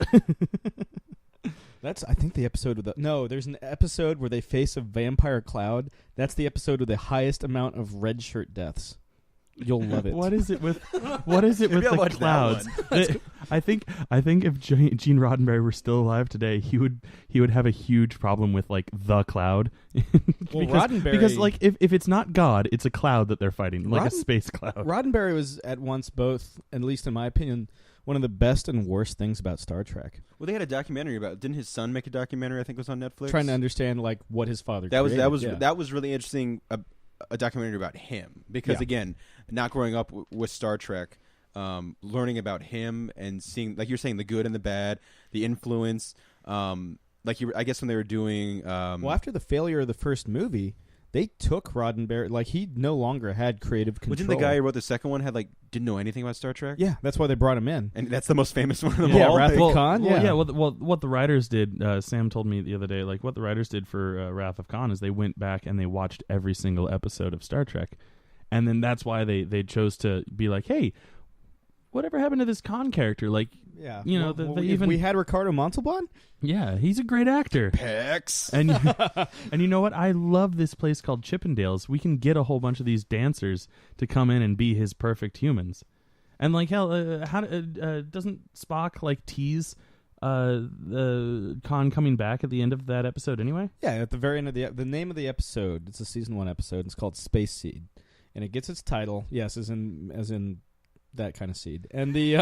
That's I think the episode with there's an episode where they face a vampire cloud. That's the episode with the highest amount of red shirt deaths. You'll love it. What is it with the clouds? I think if Gene Roddenberry were still alive today, he would have a huge problem with like the cloud. Well, Roddenberry, because like if it's not God, it's a cloud that they're fighting, like a space cloud. Roddenberry was at once both, at least in my opinion, one of the best and worst things about Star Trek. Well, they had a documentary about it. Didn't his son make a documentary? I think it was on Netflix. Trying to understand like what his father created. That was really interesting. A documentary about him because again, not growing up with Star Trek, learning about him and seeing, like you're saying, the good and the bad, the influence. I guess when they were doing, well, after the failure of the first movie, they took Roddenberry. Like he no longer had creative control. Didn't the guy who wrote the second one didn't know anything about Star Trek? Yeah, that's why they brought him in, and that's the most famous one of them all. Wrath of Khan. Well, what the writers did, Sam told me the other day, like what the writers did for Wrath of Khan is they went back and they watched every single episode of Star Trek, and then that's why they chose to be like, hey, whatever happened to this Khan character? Like, yeah, you know, we had Ricardo Montalban. Yeah, he's a great actor. Pecs. And you know what? I love this place called Chippendales. We can get a whole bunch of these dancers to come in and be his perfect humans. And like hell, doesn't Spock like tease Khan coming back at the end of that episode anyway? Yeah, at the very end of the name of the episode, it's a season 1 episode. It's called Space Seed, and it gets its title, yes, as in that kind of seed. And the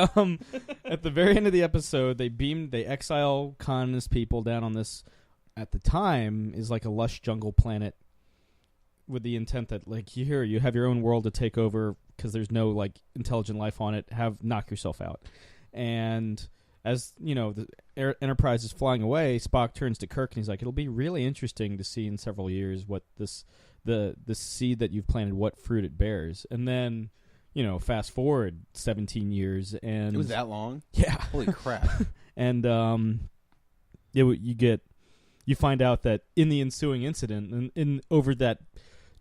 at the very end of the episode, they exile Khan and his people down on this, at the time, is like a lush jungle planet, with the intent that like you have your own world to take over because there's no like intelligent life on it. Knock yourself out. And as you know, the Enterprise is flying away, Spock turns to Kirk and he's like, "It'll be really interesting to see in several years what the seed that you've planted, what fruit it bears." And then, you know, fast forward 17 years, and it was that long. Yeah, holy crap! And you find out that in the ensuing incident, and in over that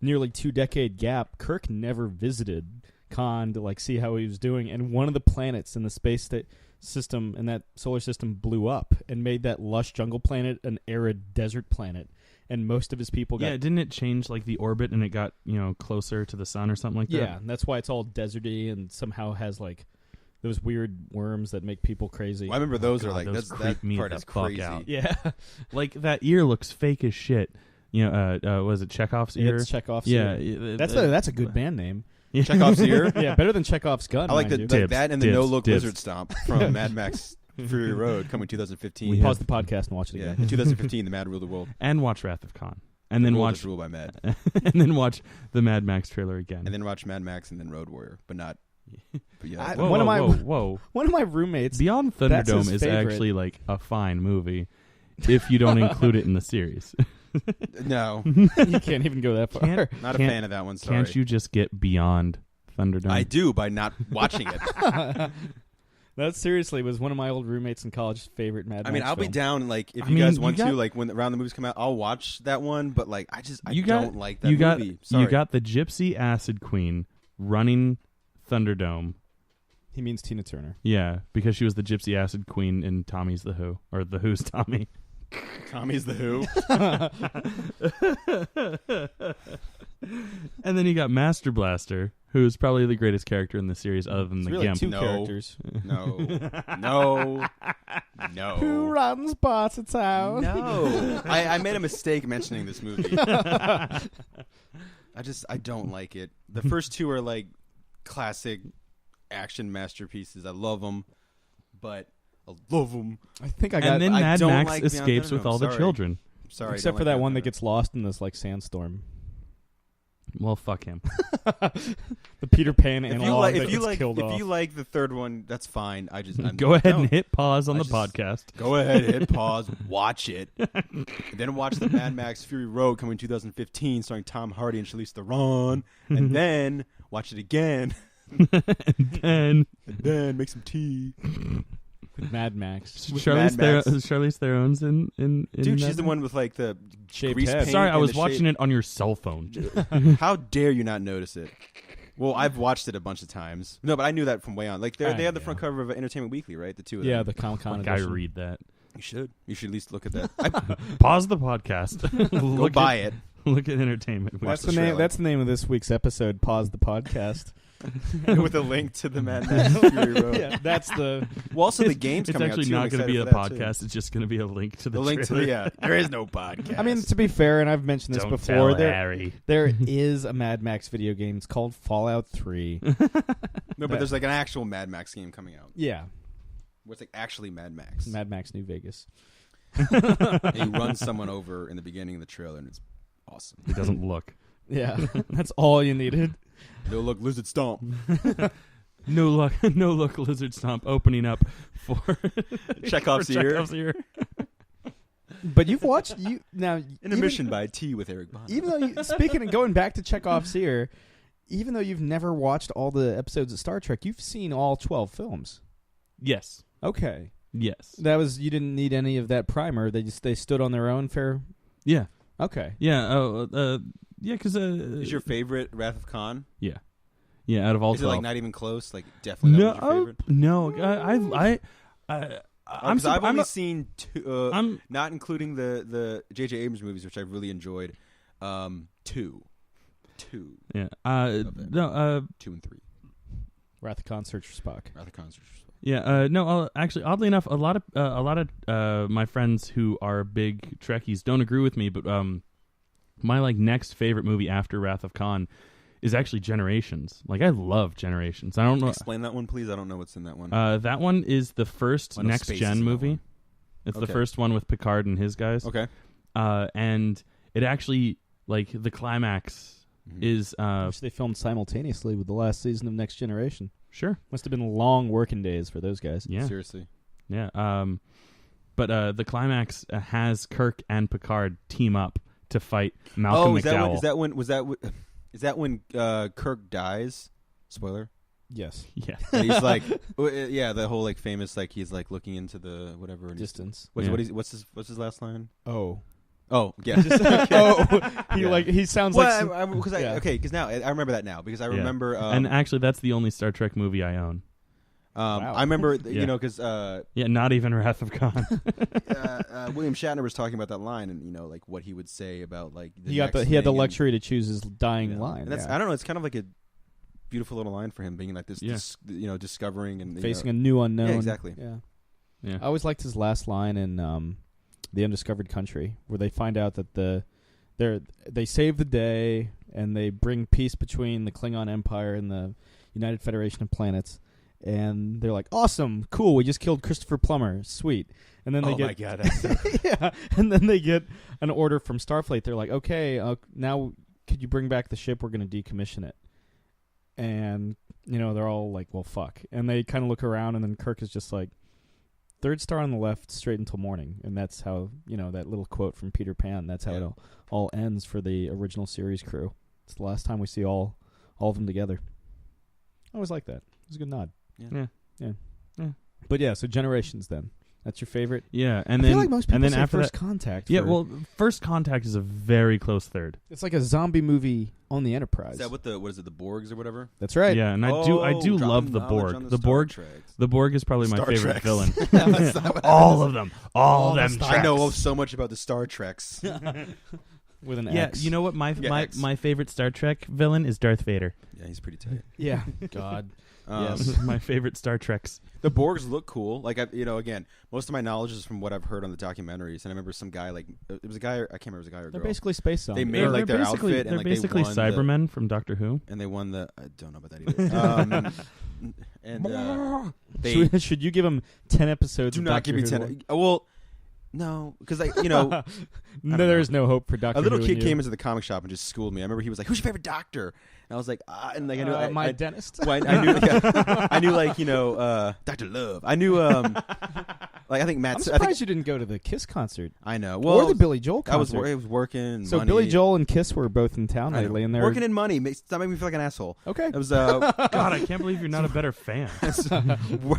nearly 2-decade gap, Kirk never visited Khan to like see how he was doing, and one of the planets in the space system in that solar system blew up and made that lush jungle planet an arid desert planet. And most of his people got... Yeah, didn't it change, like, the orbit and it got, you know, closer to the sun or something like that? Yeah, and that's why it's all deserty and somehow has, like, those weird worms that make people crazy. Well, I remember those are, like... Those that part is crazy. Out. Yeah. Like, that ear looks fake as shit. You know, was it Chekhov's ear? Yeah, it's Chekhov's ear. That's a good band name. Yeah. Chekhov's ear? Yeah, better than Chekhov's gun. I like that and the no-look lizard stomp from Mad Max... Fury Road, coming 2015. We pause the podcast and watch it again. In 2015, The Mad Rule the World. And watch Wrath of Khan. And then watch Rule by Mad. And then watch the Mad Max trailer again. And then watch Mad Max and then Road Warrior, but not. But yeah, whoa! One of my roommates. Beyond Thunderdome is actually like a fine movie, if you don't include it in the series. No, you can't even go that far. Not a fan of that one. Sorry. Can't you just get beyond Thunderdome? I do by not watching it. That seriously was one of my old roommates in college's favorite Mad Max I'll film. be down, like, if you guys want to, like, when around the movies come out, I'll watch that one, but, like, I don't like that movie. Sorry. You got the Gypsy Acid Queen running Thunderdome. He means Tina Turner. Yeah, because she was the Gypsy Acid Queen in Tommy's the Who, or The Who's Tommy. Tommy's the Who. And then you got Master Blaster, who's probably the greatest character in the series other than the really Gimp. Two characters. No. Who runs parts of town? No. I made a mistake mentioning this movie. I don't like it. The first two are like classic action masterpieces. I love them, but I love them. I think I got. And then Mad Max like escapes with all the children. Sorry, except for that one that gets lost in this like sandstorm. Well, fuck him. The Peter Pan analog that gets killed off. If you like the third one, that's fine. Go ahead and hit pause on the podcast. Go ahead, hit pause, watch it, and then watch the Mad Max Fury Road coming 2015, starring Tom Hardy and Charlize Theron, and then watch it again, and then make some tea. With Mad Max. Charlize Theron's in dude, she's the one with like the shaved head. Sorry, I was watching it on your cell phone. How dare you not notice it? Well, I've watched it a bunch of times. No, but I knew that from way on. Like they have the front cover of Entertainment Weekly, right? The two of them. Yeah, the Comic-Con edition. I read that. You should. You should at least look at that. Pause the podcast. Go buy it. Look at Entertainment Weekly. That's the name of this week's episode. Pause the podcast. with a link to the Mad Max Fury Road. Yeah, that's the. Well, also the game's coming out. It's actually not going to be a podcast. It's just going to be a link to the link trailer. to there is no podcast. I mean, to be fair, and I've mentioned this Don't before, tell Harry. there is a Mad Max video game. It's called Fallout 3. No, but there's like an actual Mad Max game coming out. Yeah. Where it's like actually Mad Max. Mad Max New Vegas. And you run someone over in the beginning of the trailer, and it's awesome. It doesn't look. Yeah, that's all you needed. No look, lizard stomp. No look, lizard stomp opening up for Chekhov's ear. But you've watched Intermission by T with Eric Bond. Even though speaking and going back to Chekhov's ear, even though you've never watched all the episodes of Star Trek, you've seen all 12 films. Yes. Okay. Yes. You didn't need any of that primer. They stood on their own. Fair. Yeah. Okay. Yeah. Yeah. Because is your favorite Wrath of Khan? Yeah. Yeah. Out of all, is 12. it like not even close? Like definitely not your favorite. No. I've only seen two. Not including the J.J. Abrams movies, which I really enjoyed. Two. Yeah. 2 and 3. Wrath of Khan, Search for Spock. Wrath of Khan, Search for Spock. Yeah, no. Actually, oddly enough, a lot of my friends who are big Trekkies don't agree with me. But my next favorite movie after Wrath of Khan is actually Generations. Like, I love Generations. I don't know. Explain that one, please. I don't know what's in that one. That one is the first next gen movie. It's the first one with Picard and his guys. Okay. And it actually the climax is. Which they filmed simultaneously with the last season of Next Generation. Sure. Must have been long working days for those guys. Yeah. Seriously. Yeah. But the climax has Kirk and Picard team up to fight Malcolm McDowell. Is that when Kirk dies? Spoiler. Yes. Yeah. And he's like, the whole famous he's looking into the whatever distance. What's his last line? Oh, yeah. He sounds like because now I remember that now because I remember and actually that's the only Star Trek movie I own. Wow. I remember because not even Wrath of Khan. William Shatner was talking about that line and what he would say about he had the luxury to choose his dying line. And that's I don't know, it's kind of like a beautiful little line for him being like this discovering and facing a new unknown. Yeah, exactly. Yeah. I always liked his last line in The Undiscovered Country, where they find out that they save the day and they bring peace between the Klingon Empire and the United Federation of Planets, and they're like, "Awesome, cool, we just killed Christopher Plummer, sweet." And then they my God, that's so yeah, and then they get an order from Starfleet. They're like, "Okay, now could you bring back the ship? We're going to decommission it." And they're all like, "Well, fuck," and they kind of look around, and then Kirk is just like, "Third star on the left, straight until morning." And that's how, that little quote from Peter Pan, that's how it all ends for the original series crew. It's the last time we see all of them together. I always like that. It was a good nod. Yeah. But yeah, so Generations then. That's your favorite? Yeah, I feel like most people say First Contact. Yeah, well, First Contact is a very close third. It's like a zombie movie on the Enterprise. Is that what what is it, the Borgs or whatever? That's right. Yeah, and I do love the Borg. The Borg is probably my favorite villain. All of them. All them Treks. I know so much about the Star Treks. With an X. You know what? My favorite Star Trek villain is Darth Vader. Yeah, he's pretty tight. Yeah. God. Yes. My favorite Star Treks. The Borgs look cool. Again, most of my knowledge is from what I've heard on the documentaries. And I remember some guy, it was a guy, I can't remember if it was a guy or a girl. They're basically space zombies. They made their outfit and they're basically they won Cybermen from Doctor Who. And they won I don't know about that either. Should you give them 10 episodes? Do of not Doctor give me Who 10. Well, no, because there's no hope for Doctor Who. A little Who kid came into the comic shop and just schooled me. I remember he was like, "Who's your favorite Doctor?" And I was like, I knew my dentist. Well, I knew Dr. Love. I knew I think Matt. I'm surprised you didn't go to the Kiss concert. I know. Well, or the Billy Joel concert. I was working. So money. Billy Joel and Kiss were both in town lately, and they're working in money. Stop making me feel like an asshole. Okay. It was God, I can't believe you're not a better fan. You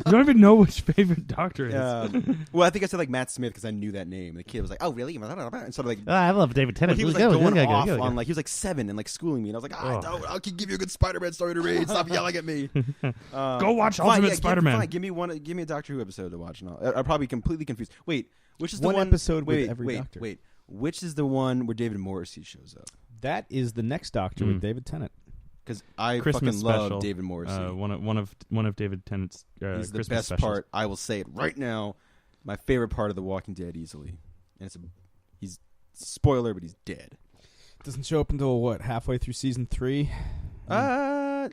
don't even know which favorite Doctor is. Well, I think I said Matt Smith because I knew that name. The kid was like, "Oh, really?" And sort of I love David Tennant. He was going off on he was 7 and schooling me, and I was like, I can give you a good Spider-Man story to read. Stop yelling at me. Go watch Ultimate Spider-Man. Give me a Doctor Who episode to watch. And I'll probably be completely confused. Wait, which is the one episode with every Doctor? Wait, which is the one where David Morrissey shows up? That is the next Doctor with David Tennant. because I Christmas fucking special, love David Morrissey. One of David Tennant's he's Christmas the best specials. part. I will say it right now. My favorite part of The Walking Dead easily, and he's spoiler, but he's dead. Doesn't show up until what, halfway through season 3? No,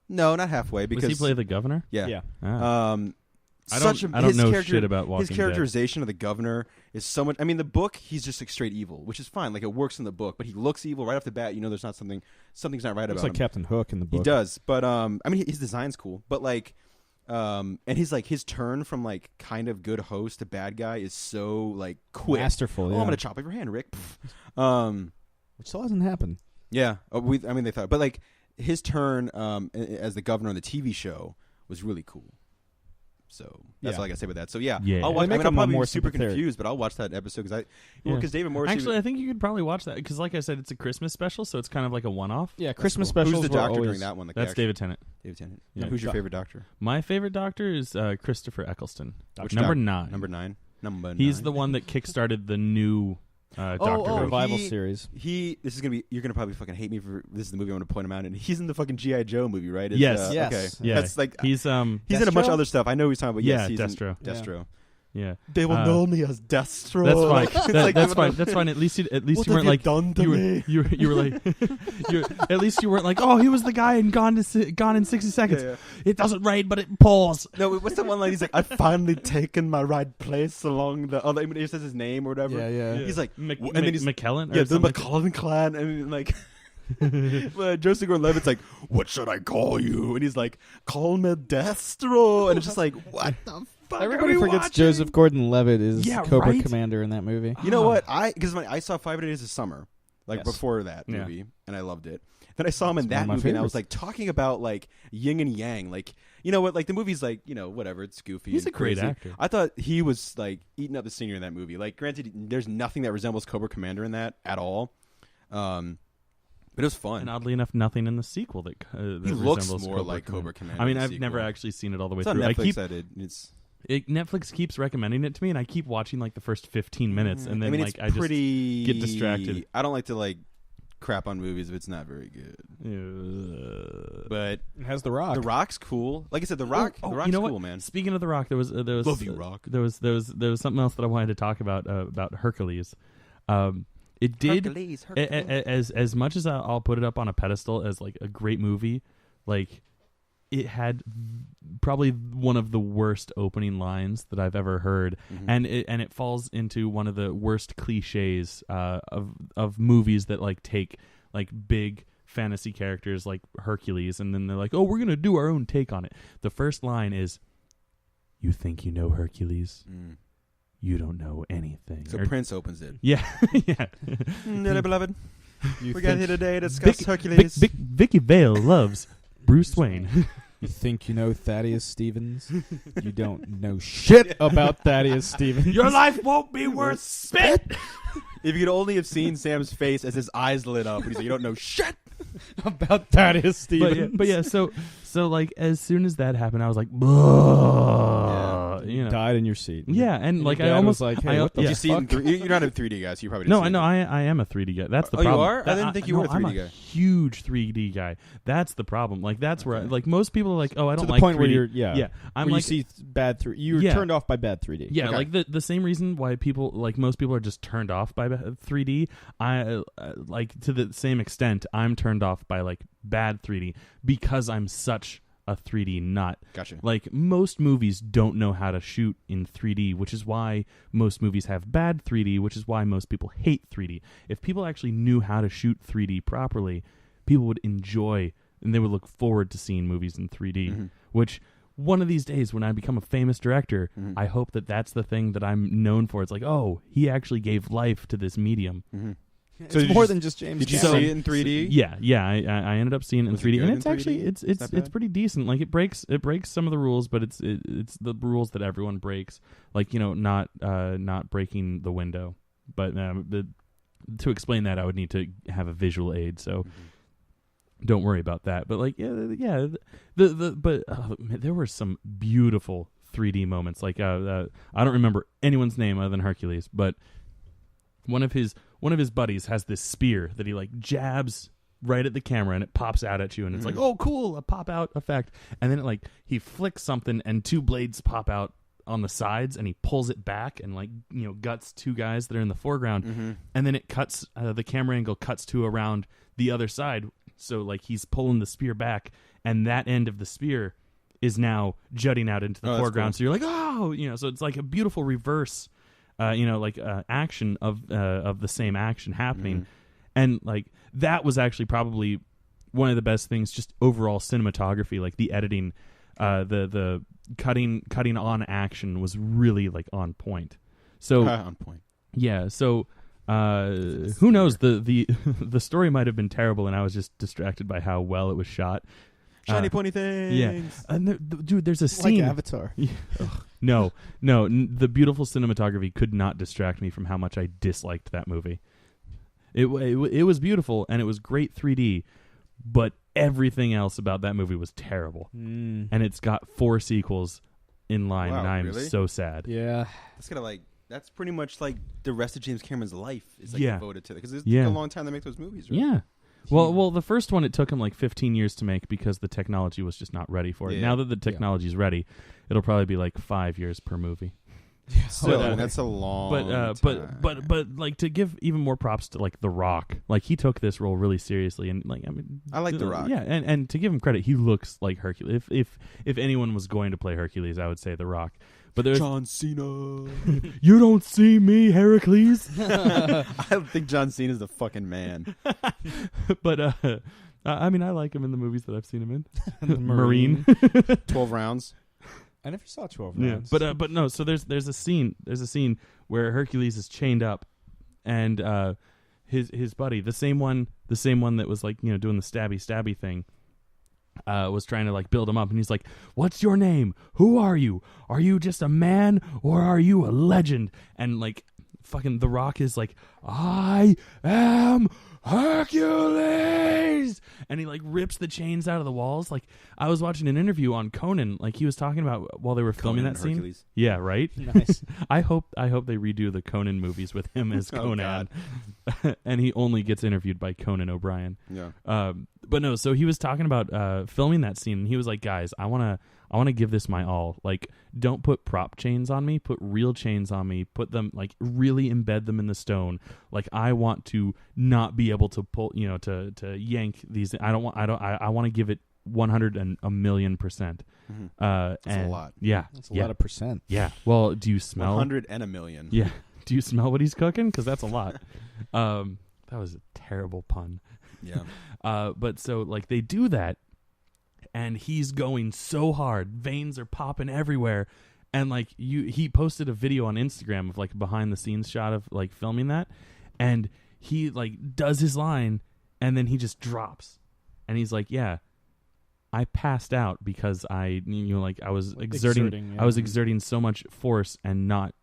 not halfway. Because does he play the governor? Yeah. Ah. I don't know shit about Walking Dead. His characterization of the governor is so much. I mean, the book, he's just like straight evil, which is fine. Like, it works in the book, but he looks evil right off the bat. You know, there's not something's not right about him. Looks like Captain Hook in the book. He does, but I mean, his design's cool, but like, and his turn from like kind of good host to bad guy is so like quick, masterful. Yeah. Oh, I'm gonna chop off your hand, Rick. Which still hasn't happened. Yeah, they thought, but like his turn as the governor on the TV show was really cool. So that's all I gotta say about that. So I'll watch. I'm probably more super confused, but I'll watch that episode because David Morrissey. Actually, I think you could probably watch that because, like I said, it's a Christmas special, so it's kind of like a one-off. Yeah, Christmas specials. Who's the doctor during that one? That's David Tennant. David Tennant. Yeah. Who's your favorite doctor? My favorite doctor is Christopher Eccleston. Number 9. Number 9. He's the one that kickstarted the new Doctor revival series. This is gonna be. You're gonna probably fucking hate me for this. Is the movie I want to point him out, and he's in the fucking G.I. Joe movie, right? Yes. Yes. Okay. Yeah. That's like he's in a bunch of other stuff. I know who he's talking about. Yes, he's Destro. Destro. Yeah. They will know me as Destro. That's fine. That's fine. That's fine. At least you weren't like done to me? You were like at least you weren't like, oh, he was the guy in Gone in 60 Seconds. Yeah. It doesn't rain, but it pours. No, what's that one line? He's like, I've finally taken my right place along the other. He says his name or whatever. Yeah. He's like, and then he's McKellen. Yeah, the McCullen clan, and like. Joseph Gordon-Levitt's like, what should I call you? And he's like, call me Destro. And it's just like, what the fuck? Everybody forgets Joseph Gordon-Levitt is Cobra Commander in that movie. You know what? Because I saw 5 Days of Summer, Yes. before that movie, and I loved it. Then I saw him in that movie, and I was like talking about like yin and yang, like, you know what? Like, the movie's like, you know, whatever, it's goofy. He's and a great crazy. actor. I thought he was like eating up the scenery in that movie. Like, granted, there's nothing that resembles Cobra Commander in that at all. But it was fun. And oddly enough, nothing in the sequel that he resembles looks more like Cobra Commander. I mean, in the I've sequel. never actually seen it all the way It's through. on Netflix. Netflix keeps recommending it to me, and I keep watching like the first 15 minutes, and then I just get distracted. I don't like to like crap on movies if it's not very good. But it has The Rock. The Rock's cool. Like I said, The Rock's cool, man. Speaking of The Rock, there was Love you, Rock. There was something else that I wanted to talk about Hercules. It did Hercules. As much as I'll put it up on a pedestal as like a great movie, like it had probably one of the worst opening lines that I've ever heard, and it falls into one of the worst cliches of movies that like take like big fantasy characters like Hercules, and then they're like, oh, we're gonna do our own take on it. The first line is, "You think you know Hercules? You don't know anything." So Prince opens it. Yeah, yeah. Beloved, we got here today to discuss Hercules. Vicky Vale loves Bruce Wayne. You think you know Thaddeus Stevens? You don't know shit about Thaddeus Stevens. Your life won't be worth spit. If you could only have seen Sam's face as his eyes lit up, and he's like, "You don't know shit about Thaddeus Stevens." But yeah, so like as soon as that happened, I was like, you know, died in your seat. Yeah, and like I almost was like, hey, what the Did you see it in you're not a 3D guy, so you probably didn't no, see I know I am a 3D guy. That's the problem. You are? I didn't think you were a 3D I'm a guy. Huge 3D guy. That's the problem. Like that's where like most people are like, oh, I don't to the like point 3D. where you're I'm where like, you see bad 3D. You're turned off by bad 3D. Yeah, like the same reason why people like most people are just turned off by 3D. I like to the same extent I'm turned off by like bad 3D because I'm such a 3D nut. Gotcha. Like most movies don't know how to shoot in 3D, which is why most movies have bad 3D, which is why most people hate 3D. If people actually knew how to shoot 3D properly, people would enjoy and they would look forward to seeing movies in 3D, which one of these days when I become a famous director, I hope that that's the thing that I'm known for. It's like, oh, he actually gave life to this medium. So it's more than just James. Did you Cameron. see it in 3D? Yeah. I ended up seeing it in 3D, and it's actually it's pretty decent. Like it breaks some of the rules, but it's the rules that everyone breaks. Like, you know, not breaking the window. But to explain that, I would need to have a visual aid. So don't worry about that. But like but there were some beautiful 3D moments. Like I don't remember anyone's name other than Hercules, but one of his buddies has this spear that he like jabs right at the camera, and it pops out at you, and it's like, oh, cool, a pop out effect. And then it, he flicks something, and 2 blades pop out on the sides, and he pulls it back and guts 2 guys that are in the foreground, and then it cuts. The camera angle cuts to around the other side, so he's pulling the spear back, and that end of the spear is now jutting out into the foreground. Cool. So you're like, oh, so it's like a beautiful reverse, action of the same action happening, and that was actually probably one of the best things. Just overall cinematography, the editing, the cutting on action was really on point. So on point. Yeah. So who knows? The story might have been terrible, and I was just distracted by how well it was shot. Shiny pointy things. Yeah, and dude, there's a scene. Like Avatar. No, the beautiful cinematography could not distract me from how much I disliked that movie. It was beautiful, and it was great 3D, but everything else about that movie was terrible. And it's got 4 sequels in line, and I'm so sad. Yeah, that's pretty much the rest of James Cameron's life is devoted to it, because it took a long time to make those movies. Right? Yeah. Well, the first one, it took him 15 years to make because the technology was just not ready for it. Now that the technology is ready, it'll probably be 5 years per movie. Yeah, so that's a long time. But to give even more props to The Rock, he took this role really seriously, and I like The Rock. Yeah, and to give him credit, he looks like Hercules. If anyone was going to play Hercules, I would say The Rock. But there's John Cena. You don't see me, Hercules. I don't think John Cena's the fucking man. But I like him in the movies that I've seen him in. Marine. 12 rounds. I never saw 12 rounds. But no. So there's a scene where Hercules is chained up, and his buddy, the same one that was doing the stabby thing, was trying to build him up, and he's like, "What's your name? Who are you? Are you just a man, or are you a legend?" And fucking The Rock is like, "I am Hercules," and he rips the chains out of the walls. I was watching an interview on Conan, he was talking about while they were filming that scene. Hercules. Yeah, right. Nice. I hope they redo the Conan movies with him as Conan, and he only gets interviewed by Conan O'Brien. Yeah. But no, so he was talking about filming that scene, and he was like, "Guys, I want to give this my all. Don't put prop chains on me. Put real chains on me. Put them really embed them in the stone. I want to not be able to pull, to yank these. I want to give it 100 and a million %. That's a lot. Yeah, that's a lot of percent. Yeah. Well, do you smell 100 and a million? Yeah. Do you smell what he's cooking? Because that's a lot. That was a terrible pun. Yeah. But so they do that, and he's going so hard, veins are popping everywhere, and he posted a video on Instagram of a behind the scenes shot of filming that, and he does his line, and then he just drops, and he's like, "Yeah, I passed out because I was exerting so much force and not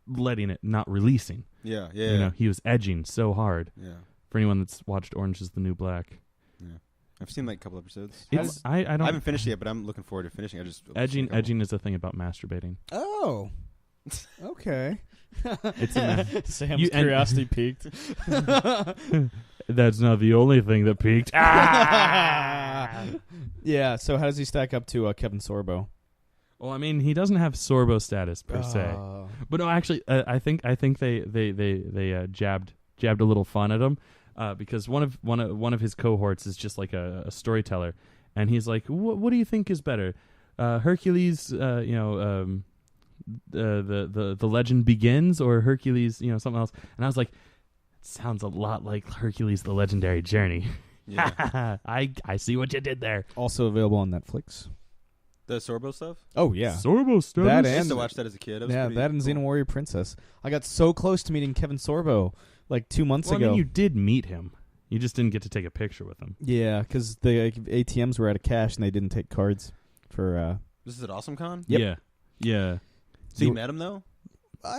letting it, not releasing." Yeah. He was edging so hard. Yeah. For anyone that's watched Orange is the New Black. Yeah. I've seen a couple episodes. I haven't finished it yet, but I'm looking forward to finishing. Edging is a thing about masturbating. Oh. Okay. It's Sam's curiosity peaked. That's not the only thing that peaked. Yeah, so how does he stack up to Kevin Sorbo? Well, he doesn't have Sorbo status per se. But no, actually, I think they jabbed a little fun at him, because one of his cohorts is just a storyteller, and he's like, "What do you think is better, Hercules? The Legend Begins, or Hercules? Something else?" And I was like, "It sounds a lot like Hercules: The Legendary Journey." Yeah. I see what you did there. Also available on Netflix. The Sorbo stuff? Oh, yeah. Sorbo stuff? I used to watch that as a kid. That and Xena Warrior Princess. I got so close to meeting Kevin Sorbo 2 months ago. You did meet him. You just didn't get to take a picture with him. Yeah, because the ATMs were out of cash and they didn't take cards for... This is at AwesomeCon? Yep. Yeah. So you met him, though?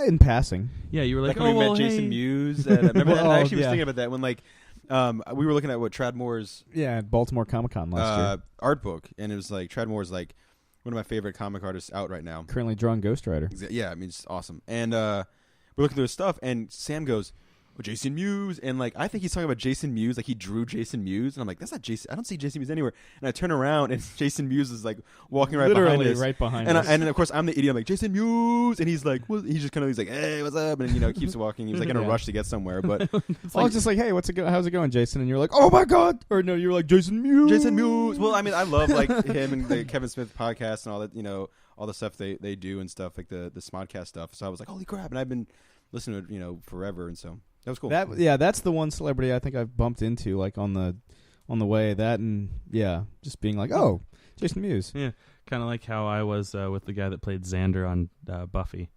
In passing. Yeah, you were like, we met Jason Mewes. Remember that? I actually was thinking about that when we were looking at Trad Moore's... Yeah, at Baltimore Comic-Con last year. Art book, and it was Trad Moore's one of my favorite comic artists out right now. Currently drawing Ghost Rider. Yeah, it's awesome. And we're looking through his stuff, and Sam goes, Jason Mewes, and like I think he's talking about Jason Mewes, like he drew Jason Mewes, and I'm like, that's not Jason. I don't see Jason Mewes anywhere. And I turn around, and Jason Mewes is like walking literally right behind us. And of course I'm the idiot. I'm like, Jason Mewes, and he's like, he's just kind of he's like, hey, what's up? And keeps walking. He's like in a rush to get somewhere, but I was just like, hey, how's it going, Jason? And you're like, oh my god, or no, you're like Jason Mewes. Jason Mewes. Well, I mean, I love like him and the Kevin Smith podcast and all that, all the stuff they do and stuff like the Smodcast stuff. So I was like, holy crap! And I've been listening to it, forever, and so. That was cool. That's the one celebrity I think I've bumped into like on the way. That and just being like, oh, Jason Mewes. Yeah, kind of like how I was with the guy that played Xander on Buffy.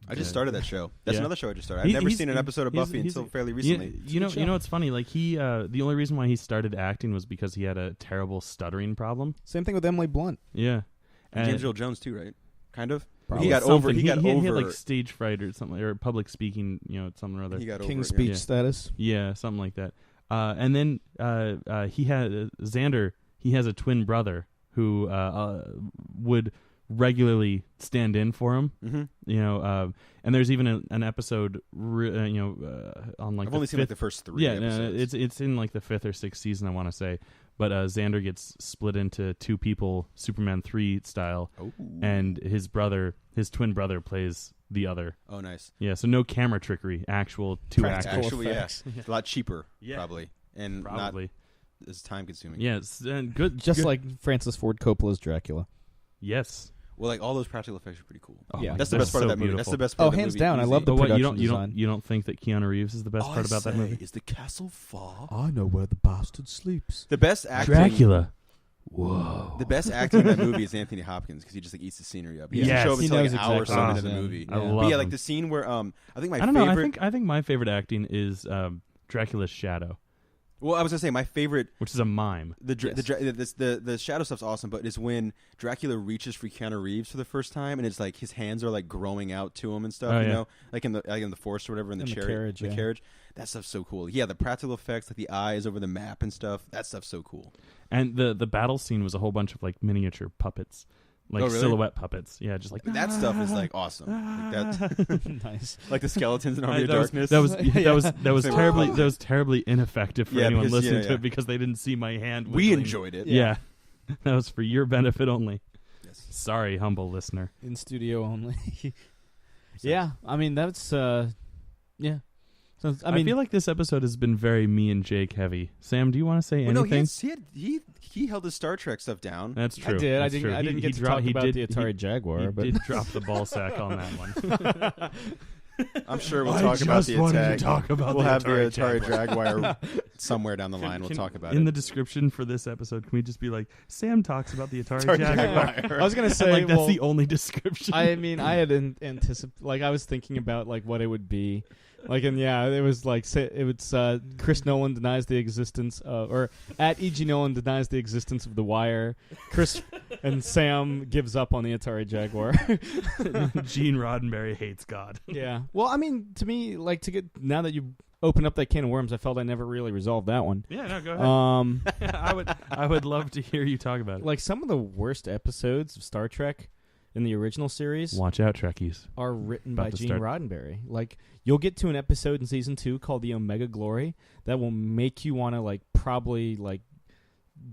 I just started that show. That's another show I just started. I've never seen an episode of Buffy until fairly recently. You know what's funny? Like he, the only reason why he started acting was because he had a terrible stuttering problem. Same thing with Emily Blunt. Yeah, and James Earl Jones too, right? Kind of. Probably. He got over. He had like stage fright or something, or public speaking, something or other. He got King's speech status. Yeah, something like that. And then he had Xander. He has a twin brother who would regularly stand in for him. Mm-hmm. And there's even an episode, on like I've only seen like the first 3. Yeah, episodes. It's in like the 5th or 6th season, I want to say. But Xander gets split into 2 people, Superman 3 style, and his twin brother plays the other. Oh, nice. Yeah, so no camera trickery, actual 2 actors. Actually, it's a lot cheaper, probably, and probably not as time consuming. Yes, and good. Just like Francis Ford Coppola's Dracula. Yes. Well, like all those practical effects are pretty cool. Oh, yeah, that's the best part of that movie. That's the best part. Oh, hands down, I love the production design. You don't think that Keanu Reeves is the best part about that movie? Is the castle far? I know where the bastard sleeps. The best acting. Dracula. Whoa. The best acting in that movie is Anthony Hopkins because he just like eats the scenery up. He doesn't show up until like an hour or so into the movie. I love him. Like the scene where I think I don't know. I think my favorite acting is Dracula's shadow. Well, I was gonna say my favorite, which is a mime. The shadow stuff's awesome, but it's when Dracula reaches for Keanu Reeves for the first time, and it's like his hands are like growing out to him and stuff. Like in the forest or whatever, in the carriage. That stuff's so cool. Yeah, the practical effects, like the eyes over the map and stuff. That stuff's so cool. And the battle scene was a whole bunch of like miniature puppets. Like silhouette puppets, just like that stuff is like awesome. Like that, nice. Like the skeletons in Army of Darkness. That was terribly ineffective for anyone listening to it because they didn't see my hand. We enjoyed it. Yeah, that was for your benefit only. Yes. Sorry, humble listener. In studio only. Yeah, I mean that's yeah. So, I feel like this episode has been very me and Jake heavy. Sam, do you want to say anything? No, he held his Star Trek stuff down. That's true. I did. I didn't get to talk about the Atari Jaguar. He did drop the ball sack on that one. I'm sure we'll talk about the attack. We'll have the Atari Jaguar somewhere down the line. We'll talk about it. In the description for this episode, can we just be like, Sam talks about the Atari Jaguar? I was going to say, that's the only description. I mean, I had anticipated, like, I was thinking about, like, what it would be. Like, and it was like, Chris Nolan denies the existence of, or at E.G. Nolan denies the existence of The Wire. Chris and Sam gives up on the Atari Jaguar. Gene Roddenberry hates God. Yeah. Well, I mean, to me, like, now that you open up that can of worms, I felt I never really resolved that one. Yeah, no, go ahead. I would love to hear you talk about it. Like, some of the worst episodes of Star Trek in the original series, watch out, Trekkies, are written by Gene Roddenberry. Like, you'll get to an episode in season 2 called The Omega Glory that will make you want to like probably like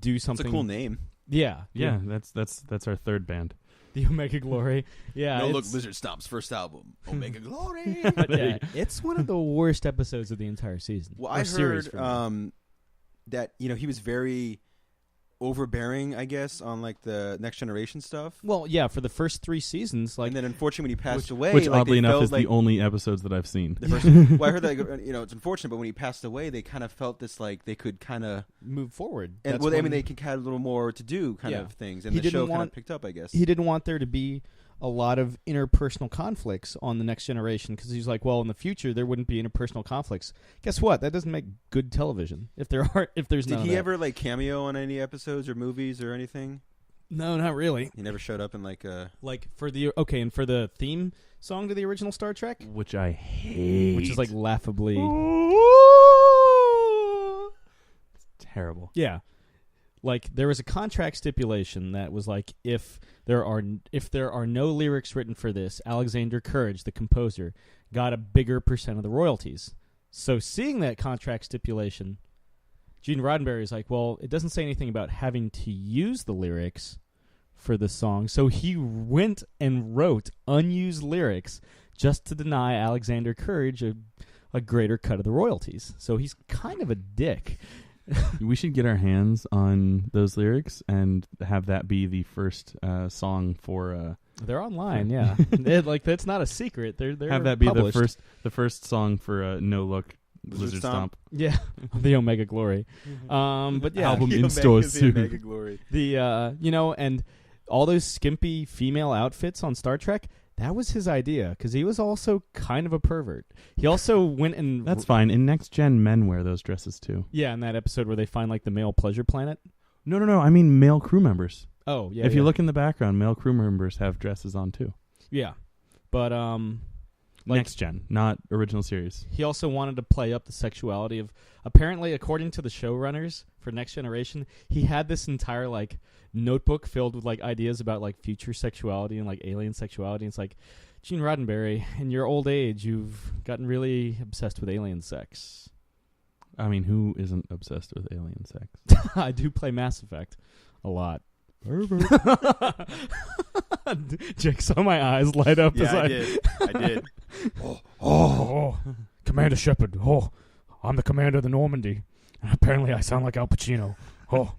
do something. It's a cool name. Yeah. That's our third band. The Omega Glory. Yeah. No Look Lizard Stomp's first album, Omega Glory. Yeah, it's one of the worst episodes of the entire season. Well, I heard that he was very overbearing, I guess, on like the Next Generation stuff. Well, yeah, for the first 3 seasons, like, and then unfortunately when he passed away, which like, oddly enough is the only episodes that I've seen. Well, I heard that it's unfortunate, but when he passed away, they kind of felt this like they could kind of move forward. And I mean, they could have a little more to do, kind of things, and the show kind of picked up, I guess. He didn't want there to be a lot of interpersonal conflicts on the Next Generation because he's like, well, in the future there wouldn't be interpersonal conflicts. Guess what? That doesn't make good television. If there's Did he ever like cameo on any episodes or movies or anything? No, not really. He never showed up in like for the theme song to the original Star Trek, which I hate, which is like laughably it's terrible. Yeah. Like, there was a contract stipulation that was like, if there are no lyrics written for this, Alexander Courage, the composer, got a bigger % of the royalties. So seeing that contract stipulation, Gene Roddenberry is like, well, it doesn't say anything about having to use the lyrics for the song. So he went and wrote unused lyrics just to deny Alexander Courage a greater cut of the royalties. So he's kind of a dick. We should get our hands on those lyrics and have that be the first song for. They're online, yeah. That's not a secret. They're have that be published. the first song for No Look Lizard Stomp. Yeah, the Omega Glory. But yeah, album in stores soon. Omega Glory. The and all those skimpy female outfits on Star Trek. That was his idea, because he was also kind of a pervert. He also went and... That's fine. In Next Gen, men wear those dresses, too. Yeah, in that episode where they find, the male pleasure planet. No. I mean male crew members. Oh, yeah. If you look in the background, male crew members have dresses on, too. Yeah. But, Next Gen, not original series. He also wanted to play up the sexuality of... Apparently, according to the showrunners for Next Generation, he had this entire, notebook filled with ideas about future sexuality and alien sexuality. And it's Gene Roddenberry, in your old age, you've gotten really obsessed with alien sex. I mean, who isn't obsessed with alien sex? I do play Mass Effect a lot. Jake saw my eyes light up. Yeah, I did. Oh, Commander Shepard. Oh, I'm the commander of the Normandy. Apparently, I sound like Al Pacino. Oh.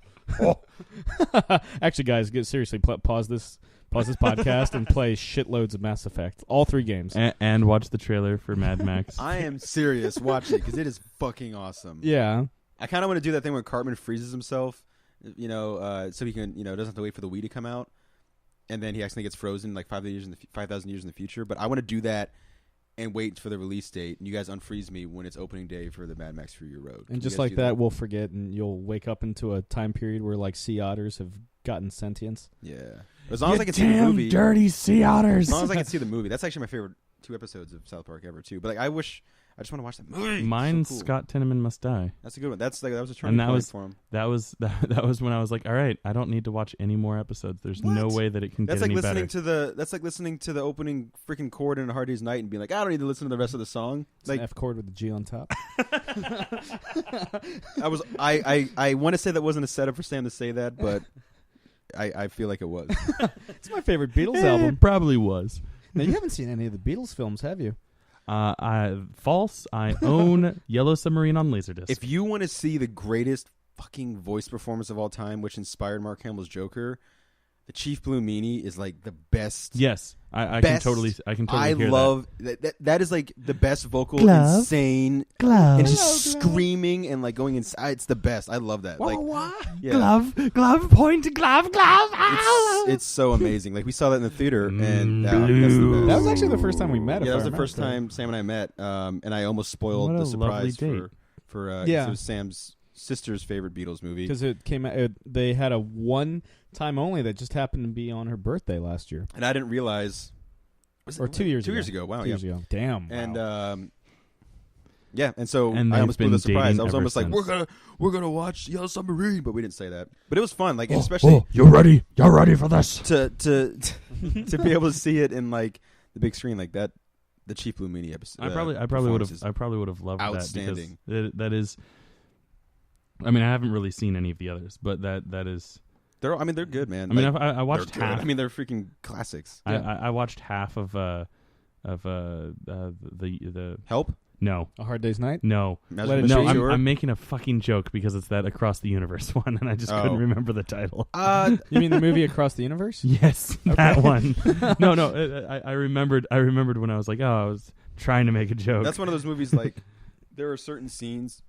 Actually, guys, seriously, pause this podcast and play shitloads of Mass Effect, all 3 games, and watch the trailer for Mad Max. I am serious. Watch it because it is fucking awesome. Yeah, I kind of want to do that thing where Cartman freezes himself, so he can, doesn't have to wait for the Wii to come out, and then he actually gets frozen 5,000 years in the future. But I want to do that and wait for the release date, and you guys unfreeze me when it's opening day for the Mad Max Fury Road. And just like that, we'll forget, and you'll wake up into a time period where sea otters have gotten sentience. Yeah, as long as I can see the movie. Dirty sea otters. As long as I can see the movie, that's actually my favorite 2 episodes of South Park ever too. But I just want to watch that movie. Mine's so cool. Scott Tenorman Must Die. That's a good one. That was a turning point for him. That was when I was like, all right, I don't need to watch any more episodes. There's no way that it can get any better. That's like listening to the opening freaking chord in A Hard Day's Night and being like, I don't need to listen to the rest of the song. It's an F chord with a G on top. I want to say that wasn't a setup for Sam to say that, but I feel like it was. It's my favorite Beatles album. It probably was. Now, you haven't seen any of the Beatles films, have you? False. I own Yellow Submarine on Laserdisc. If you want to see the greatest fucking voice performance of all time, which inspired Mark Hamill's Joker, the Chief Blue Meanie is the best. Yes, I can totally hear that. I love that is the best vocal, glove, insane, glove, and just screaming and going inside. It's the best. I love that. Yeah. Glove, point, glove. It's so amazing. We saw that in the theater, and that's the best. That was actually the first time we met. Yeah, that was the first time Sam and I met, and I almost spoiled the surprise for it was Sam's sister's favorite Beatles movie because it came out. They had a one time only that just happened to be on her birthday last year, and I didn't realize. 2 years ago. 2 years ago. Wow. 2 years ago. Damn. Wow. And so I almost blew the surprise. I was almost like, we're gonna watch Yellow Submarine, but we didn't say that. But it was fun, especially. You're ready for this. To be able to see it in the big screen like that, the Chief Blue Meanie episode. I probably would have loved outstanding. That because that is. I mean, I haven't really seen any of the others, but that is. They're good, man. I watched half. I mean, they're freaking classics. I watched half of the Help. No. A Hard Day's Night? No. I'm making a fucking joke because it's that Across the Universe one, and I just couldn't remember the title. You mean the movie Across the Universe? Yes, that one. No. I remembered when I was like, I was trying to make a joke. That's one of those movies, there are certain scenes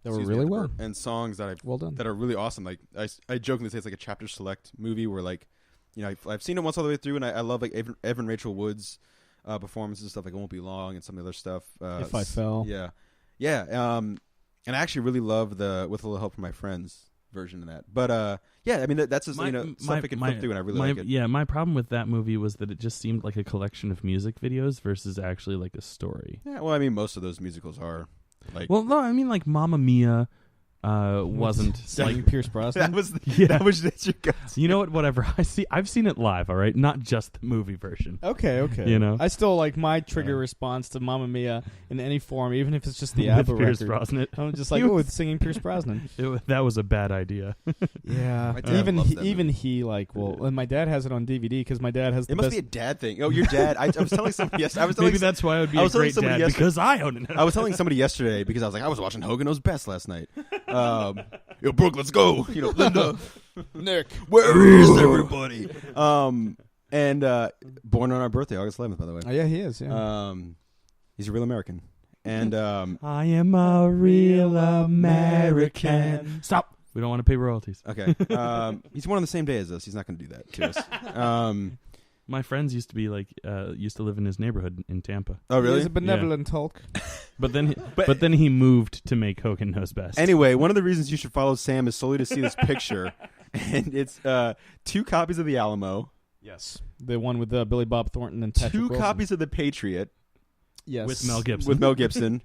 that were really well, and songs that well done, that are really awesome. I jokingly say it's like a chapter select movie where I've seen it once all the way through, and I love Evan Rachel Wood's performances and stuff It Won't Be Long and some of the other stuff. If I Fell, yeah. And I actually really love the With a Little Help from My Friends version of that. But I mean that's just stuff I can flip through, and I really like it. Yeah, my problem with that movie was that it just seemed like a collection of music videos versus actually like a story. Yeah, well, I mean most of those musicals are. Well, no, I mean Mamma Mia, wasn't like Pierce Brosnan. That was your guts. You know what? Whatever. I've seen it live. All right, not just the movie version. Okay. You know, I still like my trigger response to Mamma Mia in any form, even if it's just the with ABBA Pierce record. Brosnan. I'm just like, it's singing Pierce Brosnan. That was a bad idea. Yeah, even he like. Well, and my dad has it on DVD because my dad has. It must be a dad thing. Oh, your dad. I was telling somebody. Yes, I was. Maybe that's why I would be a great dad because I own it. I was telling somebody yesterday because I was like, I was watching Hogan Knows Best last night. Yo, Brooke, let's go. You know, Linda, Nick, where is everybody? And born on our birthday, August 11th, by the way. Oh yeah, he is. Yeah. He's a real American. And I am a real American. Stop. We don't want to pay royalties. Okay. He's born on the same day as us. He's not going to do that to us. My friends used to live in his neighborhood in Tampa. Oh, really? He's a benevolent Hulk. But then he moved to make Hogan Knows Best. Anyway, one of the reasons you should follow Sam is solely to see this picture, and it's 2 copies of The Alamo. Yes, the one with Billy Bob Thornton and Patrick 2 Wilson. copies of The Patriot. Yes, with Mel Gibson.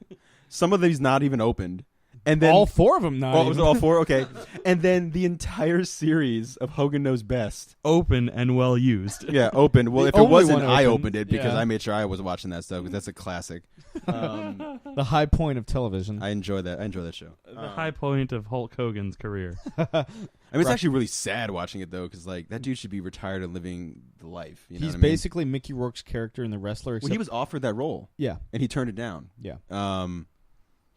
Some of these not even opened. And then all 4 of them not. Was it all 4? Okay. And then the entire series of Hogan Knows Best, open and well used. Yeah, opened. Well, if it wasn't, I opened it because I made sure I was watching that stuff because that's a classic. The high point of television. I enjoy that. I enjoy that show. The high point of Hulk Hogan's career. I mean, it's actually really sad watching it though, because like that dude should be retired and living the life. You know He's what I mean? Basically Mickey Rourke's character in The Wrestler. Well, he was offered that role. Yeah, and he turned it down. Yeah.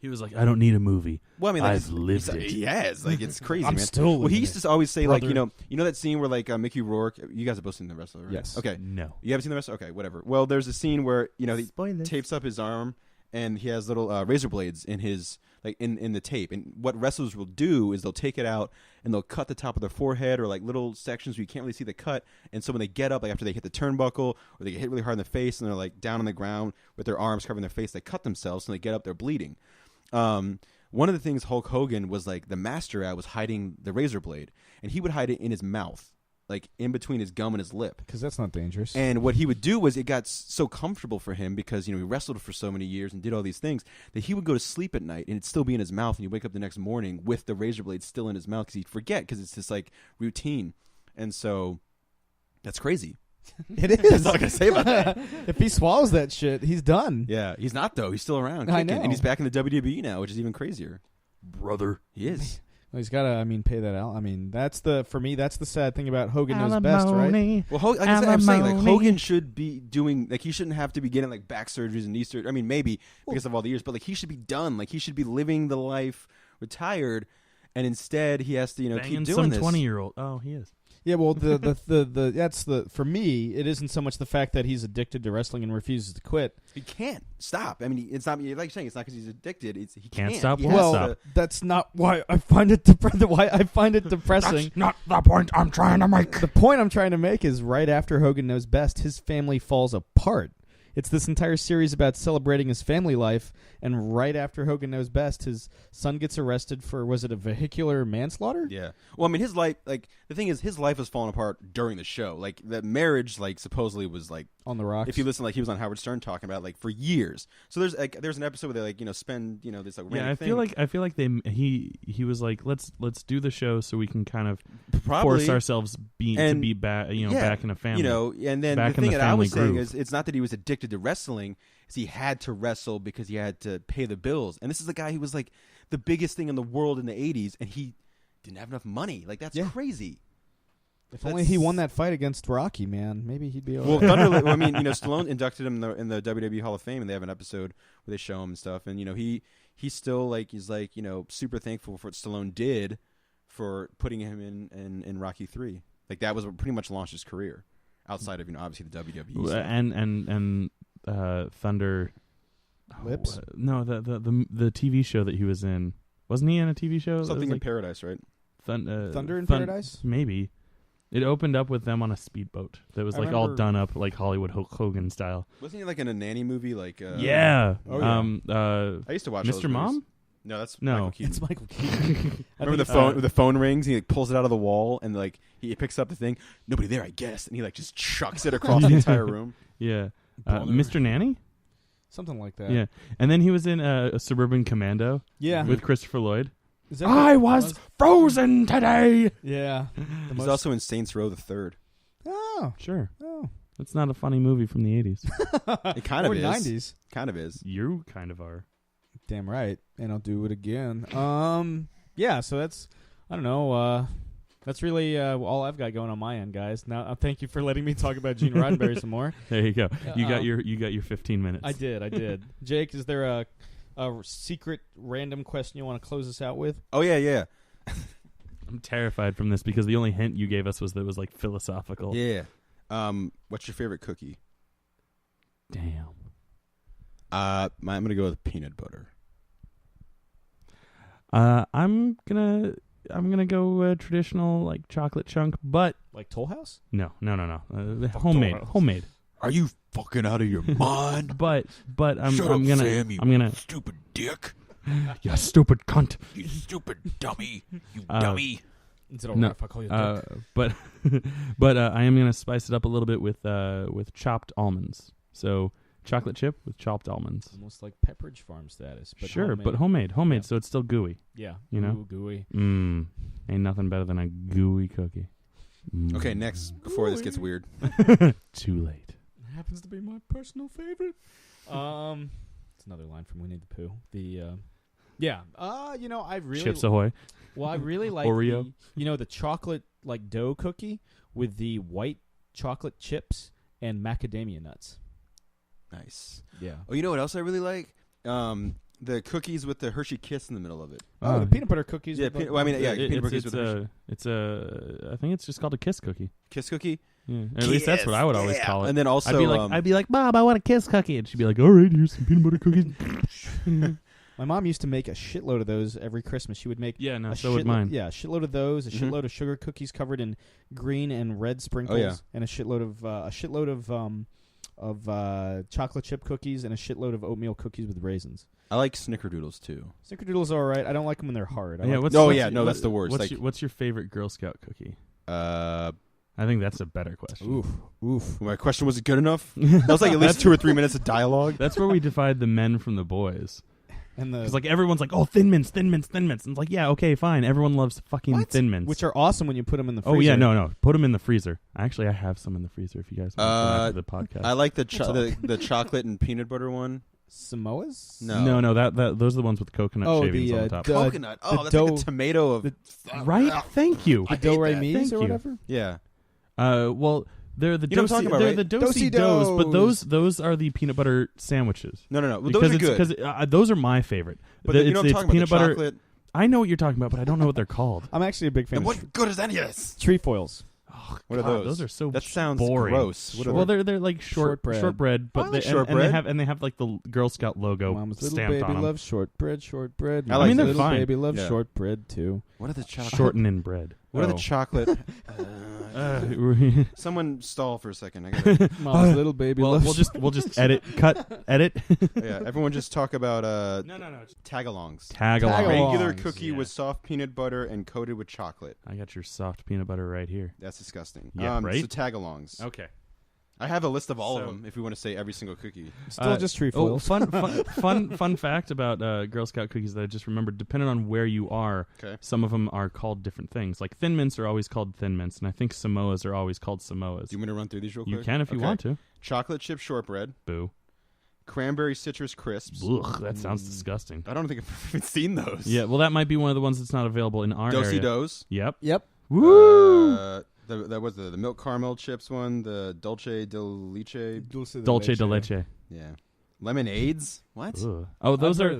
He was like, I don't need a movie. Well, I mean, I've lived it. He has. Like, it's crazy, I'm man. still well, he used to always say, brother. like, you know that scene where, like, Mickey Rourke, you guys have both seen The Wrestler, right? Yes. Okay. No. You haven't seen The Wrestler? Okay, whatever. Well, there's a scene where, you know, he tapes up his arm, and he has little razor blades in his, like, in the tape. And what wrestlers will do is they'll take it out, and they'll cut the top of their forehead or, like, little sections where you can't really see the cut. And so when they get up, like, after they hit the turnbuckle, or they get hit really hard in the face, and they're, like, down on the ground with their arms covering their face, they cut themselves, so when they get up, they're bleeding. One of the things Hulk Hogan was like the master at was hiding the razor blade, and he would hide it in his mouth, like in between his gum and his lip. Because that's not dangerous. And what he would do was it got so comfortable for him because, you know, he wrestled for so many years and did all these things that he would go to sleep at night and it'd still be in his mouth, and he'd wake up the next morning with the razor blade still in his mouth because he'd forget because it's this like routine. And so that's crazy. It is. That's all I gotta say about that. If he swallows that shit, he's done. Yeah, he's not though. He's still around. I know. And he's back in the WWE now, which is even crazier. Brother. He is. Well, he's got to, pay that out. That's the sad thing about Hogan Knows Best, right? Well, like I'm saying, like Hogan should be doing, like he shouldn't have to be getting like back surgeries and knee surgery. I mean, maybe because of all the years, but like he should be done. Like he should be living the life retired, and instead he has to, you know, keep doing this. Some 20-year-old. Oh, he is. Yeah, well, that's for me. It isn't so much the fact that he's addicted to wrestling and refuses to quit. He can't stop. I mean, it's not like you're saying. It's not because he's addicted. He can't stop. That's not why I find it depressing. That's not the point I'm trying to make. The point I'm trying to make is right after Hogan Knows Best, his family falls apart. It's this entire series about celebrating his family life, and right after Hogan Knows Best, his son gets arrested for, was it a vehicular manslaughter? Yeah. Well, I mean, his life, like, the thing is, his life was falling apart during the show. Like, that marriage, like, supposedly was, like... on the rocks. If you listen, like, he was on Howard Stern talking about, like, for years. So there's an episode where they, like, you know, spend, you know, this, like, I feel like he was like, let's do the show so we can kind of force ourselves to be back, you know, back in a family. You know, and then the thing that I was saying is, it's not that he was addicted to wrestling, is he had to wrestle because he had to pay the bills. And this is the guy who was like the biggest thing in the world in the 80s, and he didn't have enough money. Like, that's crazy. If only he won that fight against Rocky, man, maybe he'd be all well, right. I mean, you know, Stallone inducted him in the WWE Hall of Fame, and they have an episode where they show him and stuff. And, you know, he's still like, he's like, you know, super thankful for what Stallone did for putting him in Rocky 3. Like, that was what pretty much launched his career outside of, you know, obviously the WWE stuff. And Thunder Lips? No, the TV show that he was in. Wasn't he in a TV show? Something in Paradise, right? Thunder in Paradise? Maybe. It opened up with them on a speedboat that was like all done up like Hollywood Hulk Hogan style. Wasn't he like in a nanny movie? Like yeah. Oh, yeah. I used to watch Mr. Mom? No, that's no. Michael Keaton. It's Michael Keaton. Remember the phone rings, and he like pulls it out of the wall, and like he picks up the thing. Nobody there, I guess, and he like just chucks it across the entire room. Yeah. Mr. Nanny? Something like that. Yeah. And then he was in a Suburban Commando. Yeah. With Christopher Lloyd. I was frozen today. Yeah. He's also in Saints Row the Third. Oh, Sure. oh. That's not a funny movie from the 80s. It kind of is. 90s. Kind of is. You kind of are. Damn right. And I'll do it again. Yeah, so that's, I don't know, that's really all I've got going on my end, guys. Now, thank you for letting me talk about Gene Roddenberry some more. There you go. You got your 15 minutes. I did. Jake, is there a secret random question you want to close us out with? Oh, yeah. I'm terrified from this because the only hint you gave us was that it was like philosophical. Yeah. What's your favorite cookie? Damn. I'm gonna go with peanut butter. I'm gonna go traditional like chocolate chunk, but Like Toll House? no. Homemade. Are you fucking out of your mind? But I'm Shut up, gonna Sam, you I'm gonna stupid dick. you stupid cunt. You stupid dummy. You dummy. Is it all right if I call you a dick? But I am gonna spice it up a little bit with chopped almonds. So chocolate chip with chopped almonds. Almost like Pepperidge Farm status. But Sure, homemade. but homemade, Yeah. so it's still gooey. Yeah. You know? Ooh, gooey. Ain't nothing better than a gooey cookie. Okay, next, before this gets weird. Too late. It happens to be my personal favorite. It's another line from Winnie the Pooh. I really Chips Ahoy. Well, I really like Oreo. the chocolate like dough cookie with the white chocolate chips and macadamia nuts. Nice. Yeah. Oh, you know what else I really like? The cookies with the Hershey Kiss in the middle of it. Oh, the peanut butter cookies. Yeah, with peanut butter cookies with I think it's just called a kiss cookie. Kiss cookie. Yeah, at least that's what I would always call it. And then also, I'd be like, Bob, I want a kiss cookie, and she'd be like, all right, here's some peanut butter cookies. My mom used to make a shitload of those every Christmas. She would make so would mine. Yeah, a shitload of those, a shitload of sugar cookies covered in green and red sprinkles, and a shitload of chocolate chip cookies and a shitload of oatmeal cookies with raisins. I like snickerdoodles too. Snickerdoodles are all right. I don't like them when they're hard. That's the worst. What's your favorite Girl Scout cookie? I think that's a better question. Oof. My question wasn't good enough. That was like at least 2 or 3 minutes of dialogue. That's where we divide the men from the boys. And because like everyone's like, oh, Thin Mints. And it's like, yeah, okay, fine. Everyone loves fucking Thin Mints, which are awesome when you put them in the freezer. Oh yeah, no, put them in the freezer. Actually, I have some in the freezer. If you guys want to the podcast, I like the chocolate and peanut butter one. Samoas? No. That those are the ones with coconut shavings on top. Coconut. That's like a tomato of right. Thank you. The do-re-mis or whatever. Yeah. Well. They're the Do-si-dos, but those are the peanut butter sandwiches. No. Well, those are good. Because those are my favorite. But you know what I'm talking peanut about, butter. chocolate. I know what you're talking about, but I don't know what they're called. I'm actually a big fan. And what good is any of this? Trefoils. Oh, what are those? Those are so that sounds boring. Gross. Well, they're like shortbread, but they have like the Girl Scout logo Mama's little stamped baby on them. loves shortbread. I mean, they're little fine. Baby loves Yeah. shortbread too. What are the chocolate? Shortening bread. What are the chocolate? Someone stall for a second. I gotta Mama's little baby loves. We'll just edit. Yeah, everyone just talk about No. tagalongs. Tagalongs. Regular cookie with soft peanut butter and coated with chocolate. I got your soft peanut butter right here. That's disgusting. Yeah, right? So tagalongs. Okay. I have a list of all of them if we want to say every single cookie. Still just trefoils. Fun fact about Girl Scout cookies that I just remembered. Depending on where you are, some of them are called different things. Like Thin Mints are always called Thin Mints, and I think Samoas are always called Samoas. Do you want me to run through these real quick? You can if you want to. Chocolate chip shortbread. Boo. Cranberry citrus crisps. Ugh, that sounds disgusting. I don't think I've even seen those. Yeah, well, that might be one of the ones that's not available in our area. Do-si-dos. Yep. Woo! That was the milk caramel chips one, the dulce de leche. Dulce de leche. Yeah. Lemonades? What? Ugh. Oh, those are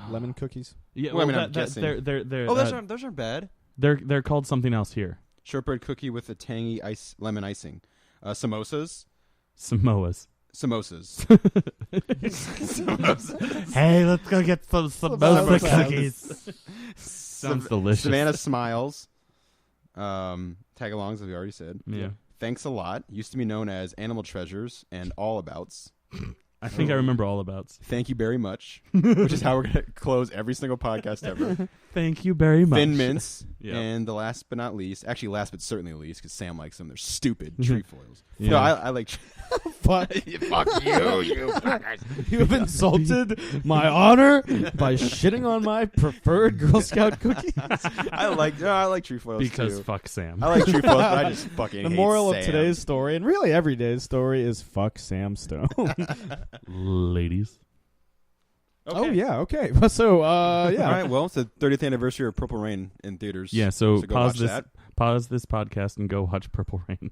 lemon cookies. Well, Yeah, I mean, I'm guessing. They're those aren't bad. They're called something else here. Shortbread cookie with a tangy lemon icing. Samosas. Samosas. Hey, let's go get some samosa cookies. Sounds delicious. Savannah Smiles. Tagalongs, as we already said. Yeah. Thanks a lot. Used to be known as Animal Treasures and All Abouts. I think I remember all about. Thank you very much, which is how we're going to close every single podcast ever. Thank you very much. Thin Mints, Yep. and the last but not least, actually last but certainly least, because Sam likes them. They're stupid trefoils. Yeah. No, I like. Fuck. Fuck you fuckers. You have insulted my honor by shitting on my preferred Girl Scout cookies. I like trefoils because too. fuck Sam. I like trefoils, but I just fucking The hate moral Sam. of today's story, and really every day's story, is fuck Sam Stone. Ladies. Okay. Oh yeah, okay. So yeah. All right. Well, it's the 30th anniversary of Purple Rain in theaters. Yeah. So go pause watch this. that. Pause this podcast and go watch Purple Rain,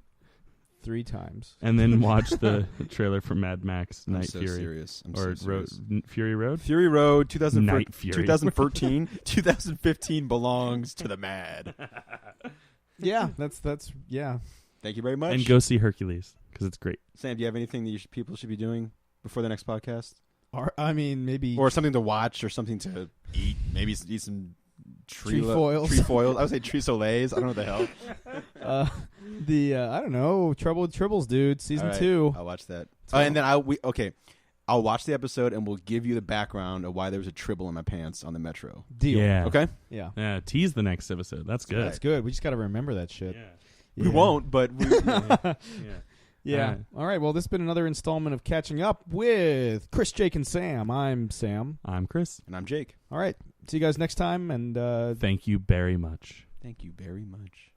3 times. and then watch the trailer for Mad Max I'm Night so Fury serious. I'm or so serious. Fury Road. Fury Road 2013, Night Fury. 2013, 2015 belongs to the mad. Yeah, that's yeah. Thank you very much. And go see Hercules because it's great. Sam, do you have anything that people should be doing before the next podcast? Or I mean, maybe Or something to watch or something to eat? Maybe eat some Trefoils. Trefoils. I would say Tree Soleils. I don't know what the hell. I don't know, Tribbles, dude, season All right, 2. I'll watch that. So- And then I'll watch the episode and we'll give you the background of why there was a tribble in my pants on the metro. Deal. Yeah. Okay? Yeah. Yeah. Tease the next episode. That's good. That's good. We just got to remember that shit. Yeah. We won't, but we, Yeah. Yeah. All right. Well, this has been another installment of Catching Up with Chris, Jake, and Sam. I'm Sam. I'm Chris. and I'm Jake. All right. See you guys next time. And Thank you very much. Thank you very much.